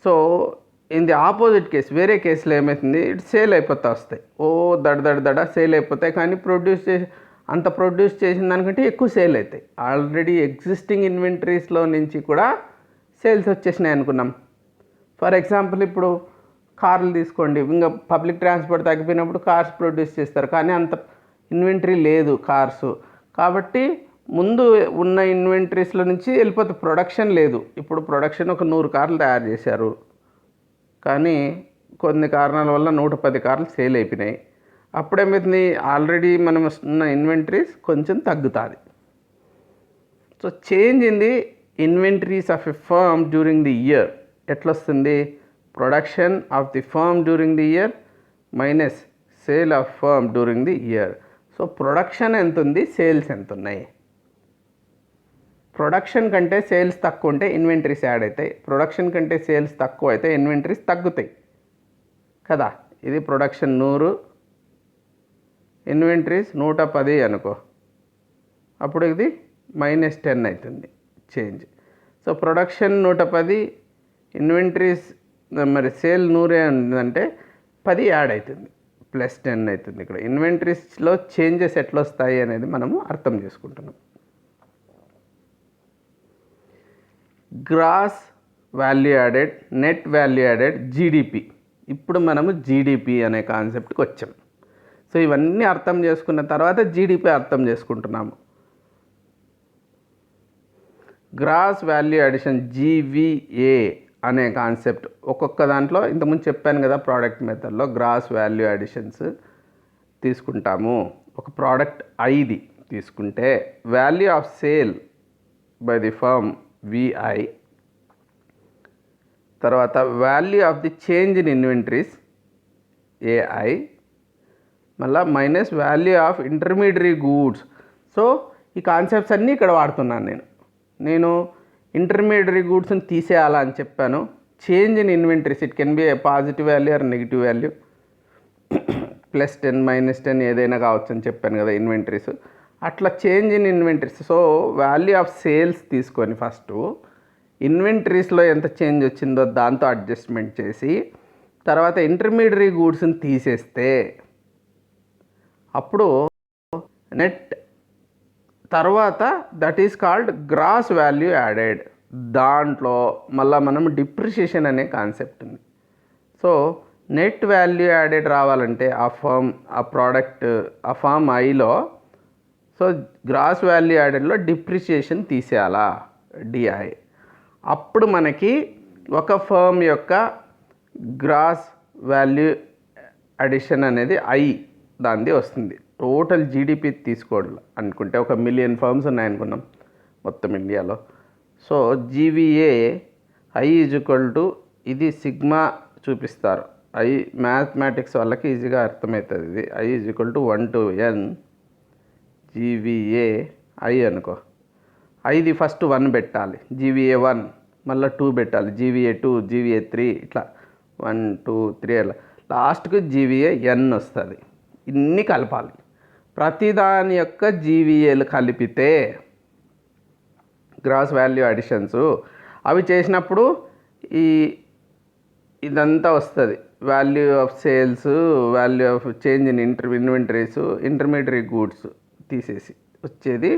So in the opposite case, వేరే కేసులో ఏమవుతుంది, ఇటు సేల్ అయిపోతా వస్తాయి, దడ సేల్ అయిపోతాయి, కానీ ప్రొడ్యూస్ చేసిన దానికంటే ఎక్కువ సేల్ అవుతాయి. ఆల్రెడీ ఎగ్జిస్టింగ్ ఇన్వెంటరీస్లో నుంచి కూడా సేల్స్ వచ్చేసినాయి అనుకున్నాం. ఫర్ ఎగ్జాంపుల్ ఇప్పుడు కార్లు తీసుకోండి, ఇంకా పబ్లిక్ ట్రాన్స్పోర్ట్ తగ్గిపోయినప్పుడు కార్స్ ప్రొడ్యూస్ చేస్తారు, కానీ అంత ఇన్వెంటరీ లేదు కార్స్, కాబట్టి ముందు ఉన్న ఇన్వెంటరీస్లో నుంచి వెళ్ళిపోతే ప్రొడక్షన్ లేదు. ఇప్పుడు ప్రొడక్షన్ ఒక 100 కార్లు తయారు చేశారు, కానీ కొన్ని కారణాల వల్ల 110 కార్లు సేల్ అయిపోయినాయి. అప్పుడేమవుతుంది, ఆల్రెడీ మనం ఉన్న ఇన్వెంటరీస్ కొంచెం తగ్గుతుంది. So change in the inventories of a firm during the year ఎట్లొస్తుంది, production of the firm during the year minus sale of firm during the year. So production ఎంత ఉంది, సేల్స్ ఎంత ఉన్నాయి. ప్రొడక్షన్ కంటే సేల్స్ తక్కువ ఉంటే ఇన్వెంటరీస్ యాడ్ అవుతాయి, production కంటే సేల్స్ తక్కువ అయితే ఇన్వెంటరీస్ తగ్గుతాయి కదా. ఇది ప్రొడక్షన్ 100, ఇన్వెంటరీస్ 110 అనుకో, అప్పుడు ఇది -10 అవుతుంది చేంజ్. సో ప్రొడక్షన్ 110, ఇన్వెంటరీస్ మరి సేల్ 100 ఉందంటే 10 యాడ్ అవుతుంది, +10 అవుతుంది. ఇక్కడ ఇన్వెంటరీస్లో చేంజెస్ ఎట్లా వస్తాయి అనేది మనము అర్థం చేసుకుంటున్నాం. Gross value added, net value added, GDP. ఇప్పుడు మనము జీడిపి అనే కాన్సెప్ట్కి వచ్చాం. సో ఇవన్నీ అర్థం చేసుకున్న తర్వాత జీడిపి అర్థం చేసుకుంటున్నాము. గ్రాస్ వాల్యూ అడిషన్, జీవీఏ అనే కాన్సెప్ట్ ఒక్కొక్క దాంట్లో ఇంతకుముందు చెప్పాను కదా, ప్రోడక్ట్ మెథడ్లో గ్రాస్ వాల్యూ అడిషన్స్ తీసుకుంటాము. ఒక ప్రోడక్ట్ ఐది తీసుకుంటే value of sale by the firm VI, తర్వాత value of the change in inventories AI, మళ్ళీ minus value of intermediary goods. So ఈ కాన్సెప్ట్స్ అన్నీ ఇక్కడ వాడుతున్నాను నేను ఇంటర్మీడియరీ గూడ్స్ని తీసేయాలా అని చెప్పాను. Change in inventories, it can be a positive value or negative value, +10 -10 ఏదైనా కావచ్చు అని చెప్పాను కదా ఇన్వెంటరీస్. అట్లా change in inventories, so value of sales తీసుకొని ఫస్ట్ ఇన్వెంటరీస్లో ఎంత చేంజ్ వచ్చిందో దాంతో అడ్జస్ట్మెంట్ చేసి తర్వాత ఇంటర్మీడియరీ గూడ్స్ని తీసేస్తే అప్పుడు నెట్ తర్వాత that is called gross value added. దాంట్లో మళ్ళీ మనం డిప్రిషియేషన్ అనే కాన్సెప్ట్ ఉంది. సో నెట్ వాల్యూ యాడెడ్ రావాలంటే ఆ ప్రోడక్ట్ ఆ ఫామ్ ఐలో సో గ్రాస్ వాల్యూ యాడెడ్లో డిప్రిషియేషన్ తీసేయాలా, డిఐ. అప్పుడు మనకి ఒక ఫర్మ్ యొక్క గ్రాస్ వాల్యూ అడిషన్ అనేది ఐ దానిది వస్తుంది. టోటల్ జీడిపి తీసుకోవాలి అనుకుంటే 1 మిలియన్ ఫర్మ్స్ ఉన్నాయనుకున్నాం మొత్తం ఇండియాలో. సో జీవీఏ ఐ = ఇది సిగ్మా చూపిస్తారు. ఐ మ్యాథమెటిక్స్ వాళ్ళకి ఈజీగా అర్థమవుతుంది. ఇది I = 1 to n GVA I అనుకో. ఐది ఫస్ట్ 1 పెట్టాలి, జీవీఏ 1, మళ్ళీ 2 పెట్టాలి, జీవీఏ 2, జీవీఏ 3, ఇట్లా 1 2 3 అలా లాస్ట్కి జీవీఏ ఎన్ వస్తుంది. ఇన్ని కలపాలి. ప్రతిదాని యొక్క జీవీఏలు కలిపితే గ్రాస్ వాల్యూ అడిషన్స్ అవి చేసినప్పుడు ఇదంతా వస్తుంది. Value of sales, value of change in inventories, intermediary goods తీసేసి వచ్చేది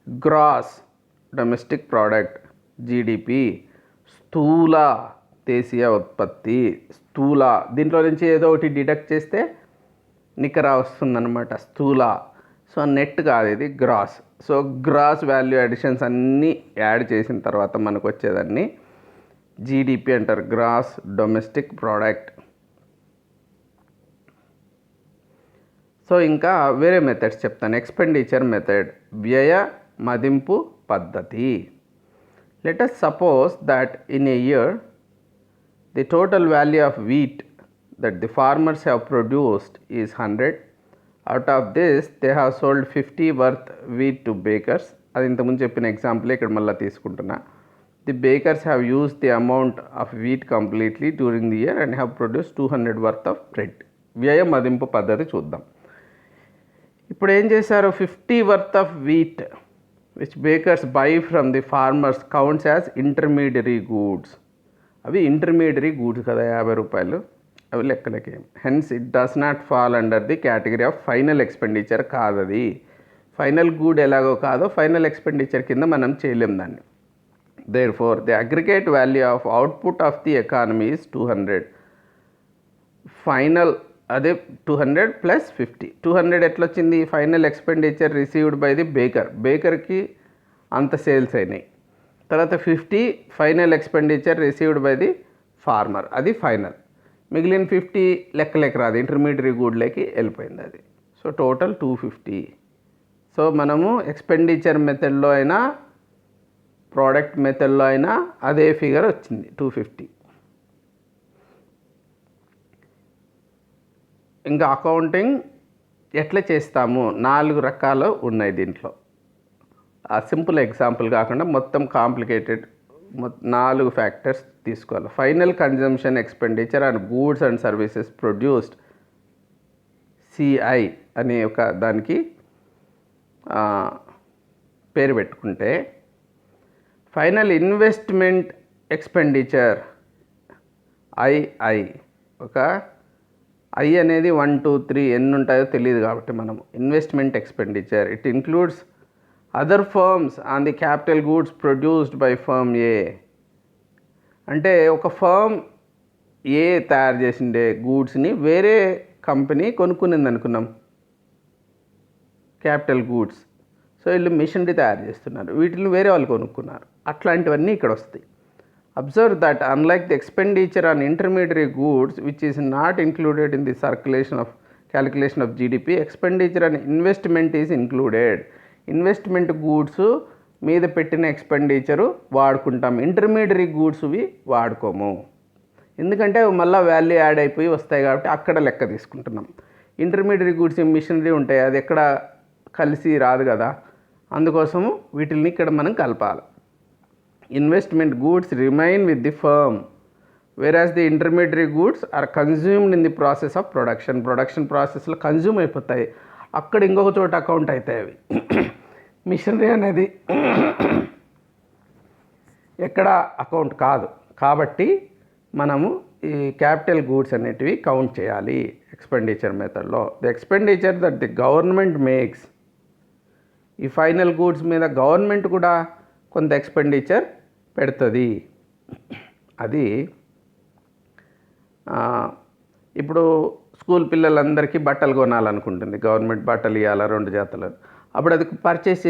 గ్రాస్ డొమెస్టిక్ ప్రోడక్ట్, జీడిపి, స్థూల దేశీయ ఉత్పత్తి, స్థూల. దీంట్లో నుంచి ఏదో ఒకటి డిడక్ట్ చేస్తే నికర వస్తుందన్నమాట, స్థూల. సో నెట్ కాదు, ఇది gross. So gross value additions అన్నీ యాడ్ చేసిన తర్వాత మనకు వచ్చేదాన్ని జీడిపి అంటారు, గ్రాస్ డొమెస్టిక్ ప్రోడక్ట్. సో ఇంకా వేరే మెథడ్స్ చెప్తాను. ఎక్స్పెండిచర్ మెథడ్, వ్యయ మదింపు పద్ధతి. Let us suppose that in a year the total value of wheat that the farmers have produced is 100. Out of this they have sold 50 worth wheat to bakers. అది ఇంతకుముందు చెప్పిన example ఇక్కడ మళ్ళీ తీసుకుంటున్నా. The bakers have used the amount of wheat completely during the year and have produced 200 worth of bread. వ్యయ మదింపు పద్ధతి చూద్దాం. ఇప్పుడు ఏం చేశారు, 50 worth of wheat which bakers buy from the farmers counts as intermediary goods. అవి intermediary goods కదా, 50 రూపాయలు, అవి లెక్కలకి. Hence it does not fall under the category of final expenditure. కాదది ఫైనల్ గూడ్ ఎలాగో కాదో ఫైనల్ ఎక్స్పెండిచర్ కింద మనం చేయలేం దాన్ని. Therefore the aggregate value of output of the economy is 200. Final అదే 200 + 50. 200 ఎట్లా వచ్చింది, final expenditure received by the బేకర్కి అంత సేల్స్ అయినాయి. తర్వాత 50 final expenditure received by the farmer, అది ఫైనల్. మిగిలిన 50 లెక్క రాదు, ఇంటర్మీడియరీ గూడ్లోకి వెళ్ళిపోయింది అది. So total 250. సో మనము ఎక్స్పెండిచర్ మెథడ్లో అయినా ప్రోడక్ట్ మెథడ్లో అయినా అదే ఫిగర్ వచ్చింది 250. ఇంకా అకౌంటింగ్ ఎట్లా చేస్తాము, 4 రకాలు ఉన్నాయి దీంట్లో. ఆ సింపుల్ ఎగ్జాంపుల్ కాకుండా మొత్తం కాంప్లికేటెడ్ 4 ఫ్యాక్టర్స్ తీసుకోవాలి. Final consumption expenditure and goods and services produced, CI అనే ఒక దానికి పేరు పెట్టుకుంటే, ఫైనల్ ఇన్వెస్ట్మెంట్ ఎక్స్పెండిచర్ ఐఐ, ఒక ఐ అనేది 1 2 3 ఎన్ని ఉంటాయో తెలియదు కాబట్టి మనం investment expenditure. It includes other firms on the capital goods produced by firm A. అంటే ఒక ఫర్మ్ ఏ తయారు చేసిండే గూడ్స్ని వేరే కంపెనీ కొనుక్కునింది అనుకున్నాం, క్యాపిటల్ గూడ్స్. సో వీళ్ళు మిషనరీ తయారు చేస్తున్నారు, వీటిని వేరే వాళ్ళు కొనుక్కున్నారు. అట్లాంటివన్నీ ఇక్కడ వస్తాయి. Observe that unlike the expenditure on intermediary goods which is not included in the calculation of GDP, expenditure on investment is included. Investment goods మీద పెట్టిన ఎక్స్పెండిచరు వాడుకుంటాం, ఇంటర్మీడియరీ గూడ్స్వి వాడుకోము. ఎందుకంటే మళ్ళీ వాల్యూ యాడ్ అయిపోయి వస్తాయి కాబట్టి అక్కడ లెక్క తీసుకుంటున్నాం. ఇంటర్మీడియరీ గూడ్స్ మిషనరీ ఉంటాయి, అది ఎక్కడ కలిసి రాదు కదా, అందుకోసము వీటిని ఇక్కడ మనం కలపాలి. Investment goods remain with the firm whereas the intermediary goods are consumed in the process of production ప్రాసెస్లో కన్జ్యూమ్ అయిపోతాయి, అక్కడ ఇంకొక చోట అకౌంట్ అవుతాయి అవి. మిషనరీ అనేది ఎక్కడ అకౌంట్ కాదు, కాబట్టి మనము ఈ క్యాపిటల్ గూడ్స్ అనేటివి కౌంట్ చేయాలి ఎక్స్పెండిచర్ మెథడ్లో. The expenditure that the government makes, ఈ ఫైనల్ గూడ్స్ మీద గవర్నమెంట్ కూడా కొంత ఎక్స్పెండిచర్ పెడుతుంది. అది ఇప్పుడు స్కూల్ పిల్లలందరికీ బట్టలు కొనాలనుకుంటుంది గవర్నమెంట్, బట్టలు ఇవ్వాలి 2 జతలు, అప్పుడు అది పర్చేస్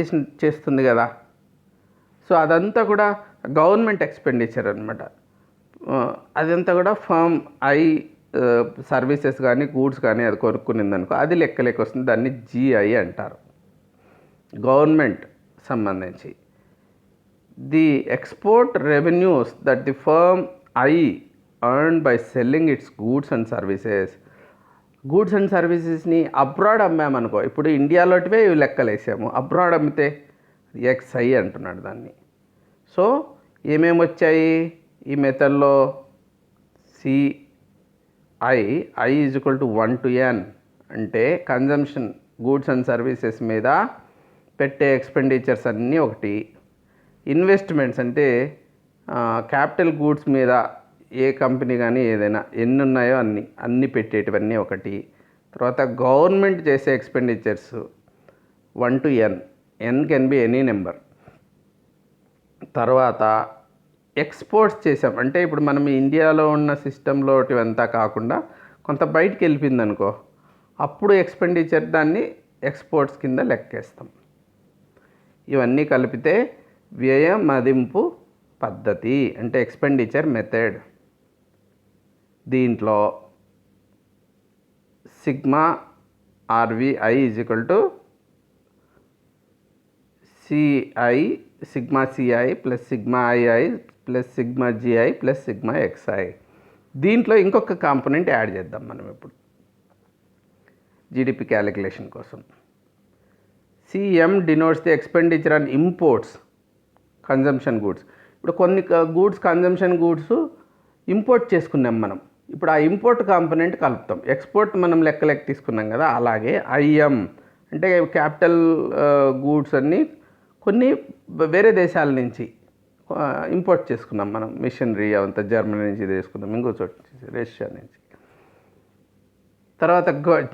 చేస్తుంది కదా. సో అదంతా కూడా గవర్నమెంట్ ఎక్స్పెండిచర్ అనమాట. అదంతా కూడా ఫర్మ్ సర్వీసెస్ కానీ గూడ్స్ కానీ అది కొనుక్కునింది అనుకో, అది లెక్కలేక వస్తుంది, దాన్ని జిఐ అంటారు, గవర్నమెంట్ సంబంధించి. The export revenues that the firm earned by selling its goods and services. Goods and సర్వీసెస్ని అబ్రాడ్ అమ్మామనుకో, ఇప్పుడు ఇండియాలోటివే ఇవి లెక్కలేసాము, అబ్రాడ్ అమ్మితే ఎక్స్ఐ అంటున్నాడు దాన్ని. సో ఏమేమి వచ్చాయి ఈ మెథడ్లో? CI is equal to 1 to n అంటే కన్జంప్షన్ గూడ్స్ అండ్ సర్వీసెస్ మీద పెట్టే ఎక్స్పెండిచర్స్ అన్నీ ఒకటి. ఇన్వెస్ట్మెంట్స్ అంటే క్యాపిటల్ గూడ్స్ మీద ఏ కంపెనీ కానీ ఏదైనా ఎన్ని ఉన్నాయో అన్నీ పెట్టేటివన్నీ ఒకటి. తర్వాత గవర్నమెంట్ చేసే expenditures 1 to n, n can be any number. తర్వాత ఎక్స్పోర్ట్స్ చేసాం అంటే ఇప్పుడు మనం ఇండియాలో ఉన్న సిస్టంలో ఇవంతా కాకుండా కొంత బయటికి వెళ్ళిపోయింది అనుకో, అప్పుడు ఎక్స్పెండిచర్ దాన్ని ఎక్స్పోర్ట్స్ కింద లెక్కేస్తాం. ఇవన్నీ కలిపితే వ్యయ మదింపు పద్ధతి అంటే ఎక్స్పెండిచర్ మెథడ్. దీంట్లో sigma RVI is equal to CI, sigma CI plus sigma II plus sigma GI plus sigma XI. దీంట్లో ఇంకొక కాంపోనెంట్ యాడ్ చేద్దాం మనం ఇప్పుడు జీడిపి క్యాలిక్యులేషన్ కోసం. CM denotes the expenditure on imports consumption goods. ఇప్పుడు కొన్ని goods consumption goods import చేసుకున్నాం మనం, ఇప్పుడు ఆ ఇంపోర్ట్ కాంపోనెంట్ కలుపుతాం. ఎక్స్పోర్ట్ మనం లెక్క తీసుకున్నాం కదా, అలాగే ఐఎం అంటే క్యాపిటల్ గూడ్స్ అన్నీ కొన్ని వేరే దేశాల నుంచి ఇంపోర్ట్ చేసుకున్నాం మనం, మిషనరీ అవంతా జర్మనీ నుంచి తీసుకున్నాం, ఇంకో చోటు రష్యా నుంచి. తర్వాత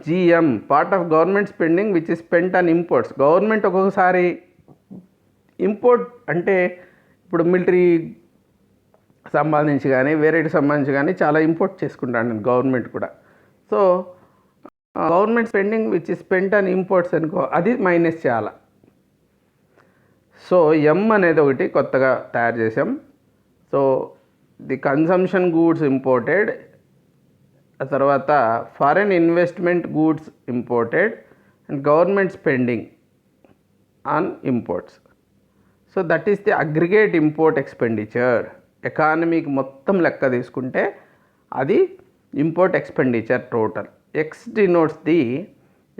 GM part of government spending which is spent on imports. Government ఒక్కొక్కసారి ఇంపోర్ట్ అంటే ఇప్పుడు మిలిటరీ సంబంధించి కానీ వేరేకి సంబంధించి కానీ చాలా ఇంపోర్ట్ చేసుకుంటాను గవర్నమెంట్ కూడా. So government spending which is spent on imports అనుకో, అది మైనస్ చేయాలి. సో ఎం అనేది ఒకటి కొత్తగా తయారు చేసాం. So the consumption goods imported, ఆ తర్వాత foreign investment goods imported and government spending on imports. So that is the aggregate import expenditure. ఎకానమీకి మొత్తం లెక్క తీసుకుంటే అది import expenditure total. X denotes the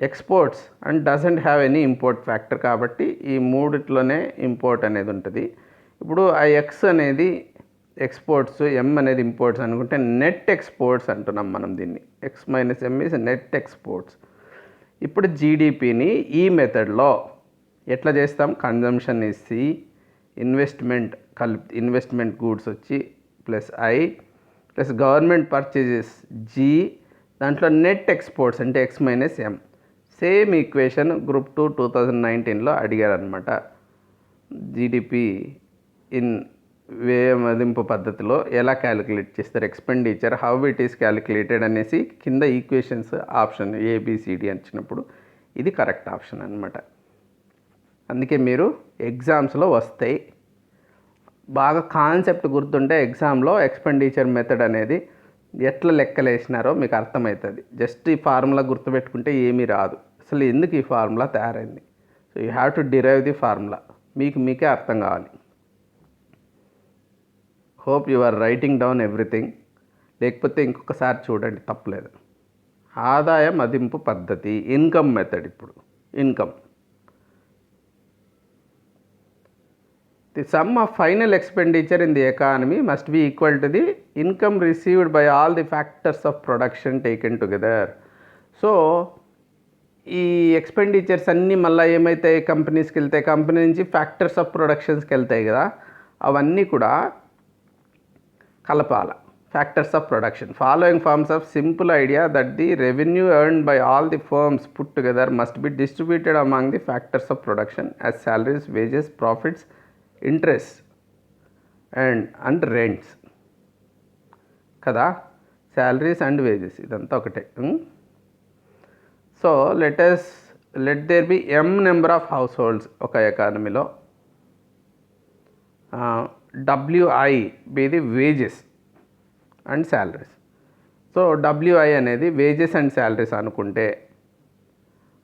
exports and doesn't have any import factor, కాబట్టి ఈ మూడిట్లోనే import అనేది ఉంటుంది. ఇప్పుడు ఆ ఎక్స్ అనేది ఎక్స్పోర్ట్స్, ఎం అనేది ఇంపోర్ట్స్ అనుకుంటే నెట్ ఎక్స్పోర్ట్స్ అంటున్నాం మనం దీన్ని. X minus M is net exports. ఇప్పుడు జీడిపిని ఈ మెథడ్లో ఎట్లా చేస్తాం? Consumption is C, investment investment goods వచ్చి plus I plus government purchases G, దాంట్లో నెట్ ఎక్స్పోర్ట్స్ అంటే X minus M. Same equation group 2 2019లో అడిగారు అనమాట. జీడిపి ఇన్ వ్యయ మదింపు పద్ధతిలో ఎలా క్యాలిక్యులేట్ చేస్తారు expenditure, how it is calculated అనేసి కింద ఈక్వేషన్స్ ఆప్షన్ ఏబిసిడి వచ్చినప్పుడు ఇది కరెక్ట్ ఆప్షన్ అనమాట. అందుకే మీరు ఎగ్జామ్స్లో వస్తాయి, బాగా కాన్సెప్ట్ గుర్తుంటే ఎగ్జామ్లో ఎక్స్పెండిచర్ మెథడ్ అనేది ఎట్లా లెక్కలేసినారో మీకు అర్థమవుతుంది. జస్ట్ ఈ ఫార్ములా గుర్తుపెట్టుకుంటే ఏమీ రాదు, అసలు ఎందుకు ఈ ఫార్ములా తయారైంది. So you have to derive the formula, మీకే అర్థం కావాలి. Hope you are writing down everything, లేకపోతే ఇంకొకసారి చూడండి తప్పలేదు. ఆదాయ మదింపు పద్ధతి, ఇన్కమ్ మెథడ్. ఇప్పుడు income the sum of final expenditure in the economy must be equal to the income received by all the factors of production taken together. So ఈ expenditures అన్నీ మళ్ళీ ఏమైతాయి, కంపెనీస్కి వెళ్తాయి, కంపెనీ నుంచి ఫ్యాక్టర్స్ ఆఫ్ ప్రొడక్షన్స్కి వెళ్తాయి కదా, అవన్నీ కూడా కలపాల. Factors of production following forms of simple idea that the revenue earned by all the firms put together must be distributed among the factors of production as salaries, wages, profits, interest and rents కదా. Salaries and wages ఇదంతా ఒకటే. So let there be M number of households ఒక ఎకానమీలో. WI be the wages and salaries. So WI అనేది wages and salaries అనుకుంటే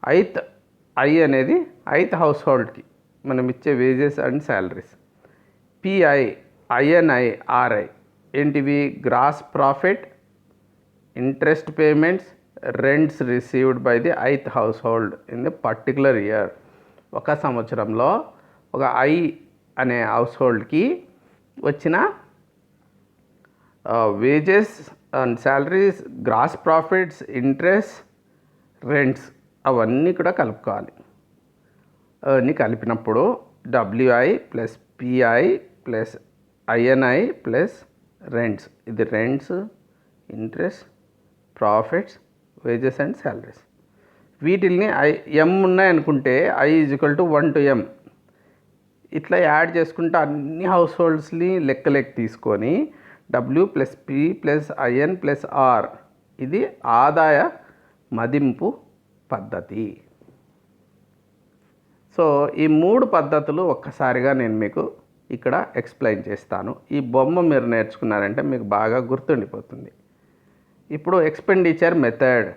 I అనేది house హోల్డ్కి మనం ఇచ్చే wages and salaries. PI, INI, RI ఏంటివి? Gross profit, interest payments, rents received by the household in the particular year. ఒక సంవత్సరంలో ఒక I అనే హౌస్ హోల్డ్కి వచ్చిన wages and salaries, gross profits, interest, rents అవన్నీ కూడా కలుపుకోవాలి. అవన్నీ కలిపినప్పుడు WI plus PI plus INI plus rents. ఇది rents, interest, profits, wages and salaries. వీటిల్ని M ఉన్నాయనుకుంటే I = 1 to M ఇట్లా యాడ్ చేసుకుంటే అన్ని హౌస్ హోల్డ్స్ని లెక్కలెక్క తీసుకొని W plus P plus IN plus R ఇది ఆదాయ మదింపు పద్ధతి. సో ఈ 3 పద్ధతులు ఒక్కసారిగా నేను మీకు ఇక్కడ ఎక్స్ప్లెయిన్ చేస్తాను. ఈ బొమ్మ మీరు నేర్చుకున్నారంటే మీకు బాగా గుర్తుండిపోతుంది. ఇప్పుడు ఎక్స్పెండిచర్ మెథడ్.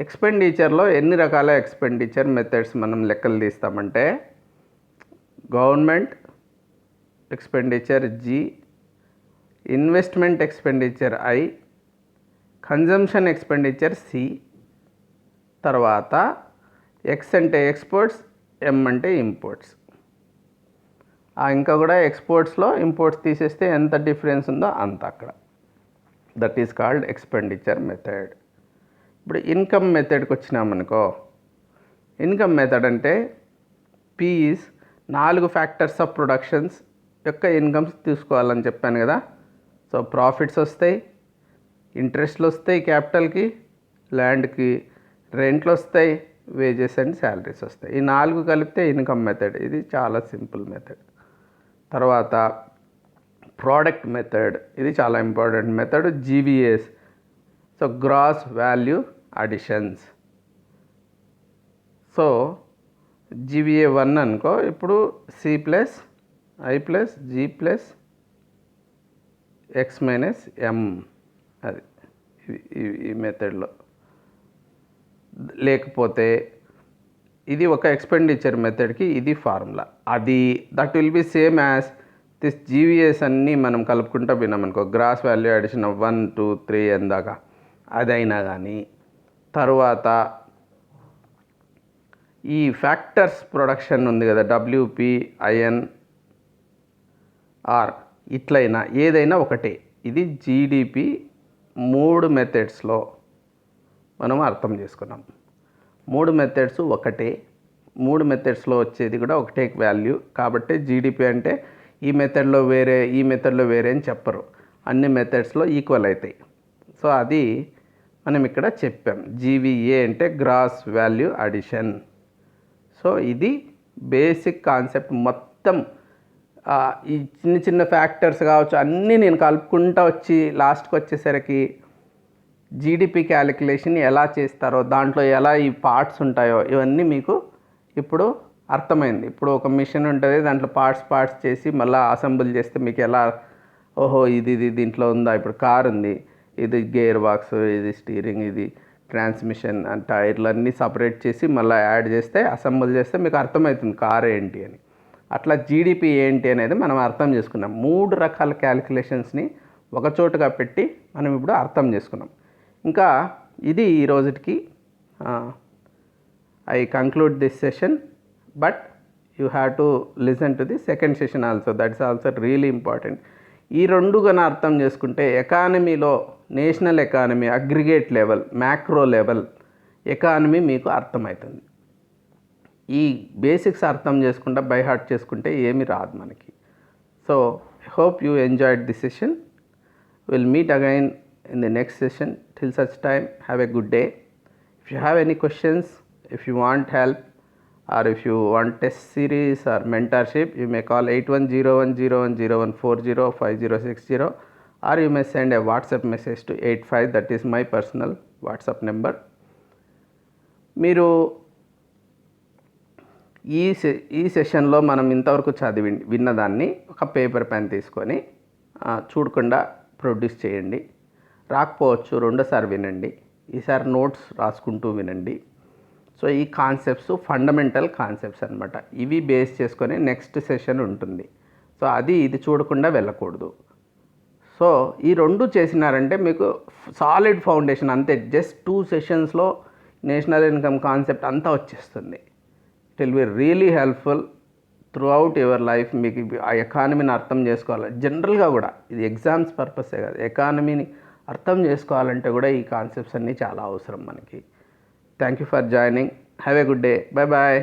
ఎక్స్పెండిచర్లో ఎన్ని రకాల ఎక్స్పెండిచర్ మెథడ్స్ మనం లెక్కలు తీస్తామంటే government expenditure G, investment expenditure I, consumption expenditure C, తర్వాత X అంటే ఎక్స్పోర్ట్స్, M అంటే ఇంపోర్ట్స్. ఇంకా కూడా ఎక్స్పోర్ట్స్లో ఇంపోర్ట్స్ తీసేస్తే ఎంత డిఫరెన్స్ ఉందో అంత అక్కడ. That is called expenditure method. ఇప్పుడు ఇన్కమ్ మెథడ్కి వచ్చినామనుకో, ఇన్కమ్ మెథడ్ అంటే P is 4 factors of productions యొక్క ఇన్కమ్స్ తీసుకోవాలని చెప్పాను కదా. సో ప్రాఫిట్స్ వస్తాయి, ఇంట్రెస్ట్లు వస్తాయి క్యాపిటల్కి, ల్యాండ్కి, రెంట్లు వస్తాయి, వేజెస్ అండ్ శాలరీస్ వస్తాయి. ఈ 4 కలిపితే ఇన్కమ్ మెథడ్. ఇది చాలా సింపుల్ మెథడ్. తర్వాత ప్రోడక్ట్ మెథడ్, ఇది చాలా important method. GVAs, so gross value additions. So GVA 1 అనుకో, ఇప్పుడు C plus I plus G plus X minus M అది ఈ మెథడ్లో. లేకపోతే ఇది ఒక ఎక్స్పెండిచర్ మెథడ్కి ఇది ఫార్ములా. అది that will be same as this GVAs అన్నీ మనం కలుపుకుంటూ విన్నామనుకో, గ్రాస్ వాల్యూ అడిషన్ 1 2 3 ఎందాక అదైనా కానీ, తర్వాత ఈ ఫ్యాక్టర్స్ ప్రొడక్షన్ ఉంది కదా WP, IN, R ఇట్లయినా ఏదైనా ఒకటే. ఇది GDP 3 మెథడ్స్లో మనం అర్థం చేసుకున్నాం. 3 మెథడ్స్ ఒకటే. 3 మెథడ్స్లో వచ్చేది కూడా ఒకటే వాల్యూ. కాబట్టి GDP అంటే ఈ మెథడ్లో వేరే, ఈ మెథడ్లో వేరే అని చెప్పరు. అన్ని మెథడ్స్లో ఈక్వల్ అవుతాయి. సో అది మనం ఇక్కడ చెప్పాం. GVA అంటే గ్రాస్ వాల్యూ అడిషన్. సో ఇది బేసిక్ కాన్సెప్ట్. మొత్తం ఈ చిన్న చిన్న ఫ్యాక్టర్స్ కావచ్చు అన్నీ నేను కలుపుకుంటూ వచ్చి లాస్ట్కి వచ్చేసరికి GDP క్యాలిక్యులేషన్ ఎలా చేస్తారో, దాంట్లో ఎలా ఈ పార్ట్స్ ఉంటాయో ఇవన్నీ మీకు ఇప్పుడు అర్థమైంది. ఇప్పుడు ఒక మిషన్ ఉంటుంది, దాంట్లో పార్ట్స్ చేసి మళ్ళీ అసెంబుల్ చేస్తే మీకు ఎలా, ఓహో ఇది దీంట్లో ఉందా. ఇప్పుడు కార్ ఉంది, ఇది గేర్ బాక్స్, ఇది స్టీరింగ్, ఇది ట్రాన్స్మిషన్ అండ్ టైర్లు అన్నీ సపరేట్ చేసి మళ్ళీ యాడ్ చేస్తే, అసెంబుల్ చేస్తే మీకు అర్థమవుతుంది కార్ ఏంటి అని. అట్లా GDP ఏంటి అనేది మనం అర్థం చేసుకున్నాం. 3 రకాల క్యాలిక్యులేషన్స్ని ఒకచోటుగా పెట్టి మనం ఇప్పుడు అర్థం చేసుకున్నాం. ఇంకా ఇది ఈ రోజుకి I conclude this session. But you have to listen to the second session also, that's also really important. ఈ రెండు కన్నా అర్థం చేసుకుంటే ఎకానమీలో national economy, aggregate level, macro level economy మీకు అర్థమవుతుంది. ఈ బేసిక్స్ అర్థం చేసుకుంటే బై హార్ట్ చేసుకుంటే ఏమి రాదు మనకి. So I hope you enjoyed the session. Will meet again in the next session. Till such time, have a good day. If you have any questions, if you want help, or if you want test series or mentorship, you may call 81010101405060, or you may send a WhatsApp message to 85, that is my personal WhatsApp number. మీరు ఈ సెషన్లో మనం ఇంతవరకు విన్నదాన్ని ఒక paper pen తీసుకొని చూడకుండా produce చేయండి. రాకపోవచ్చు, రెండోసారి వినండి, ఈసారి నోట్స్ రాసుకుంటూ వినండి. సో ఈ కాన్సెప్ట్స్ ఫండమెంటల్ కాన్సెప్ట్స్ అనమాట. ఇవి బేస్ చేసుకొని నెక్స్ట్ సెషన్ ఉంటుంది. సో ఇది చూడకుండా వెళ్ళకూడదు. సో ఈ రెండు చేసినారంటే మీకు సాలిడ్ ఫౌండేషన్ అంతే. జస్ట్ 2 సెషన్స్లో నేషనల్ ఇన్కమ్ కాన్సెప్ట్ అంతా వచ్చేస్తుంది. It will be really helpful through out your life. మీకు ఆ ఎకానమీని అర్థం చేసుకోవాలి. జనరల్గా కూడా ఇది ఎగ్జామ్స్ పర్పసే కాదు, ఎకానమీని అర్థం చేసుకోవాలంటే కూడా ఈ కాన్సెప్ట్స్ అన్నీ చాలా అవసరం మనకి. Thank you for joining. Have a good day. Bye bye.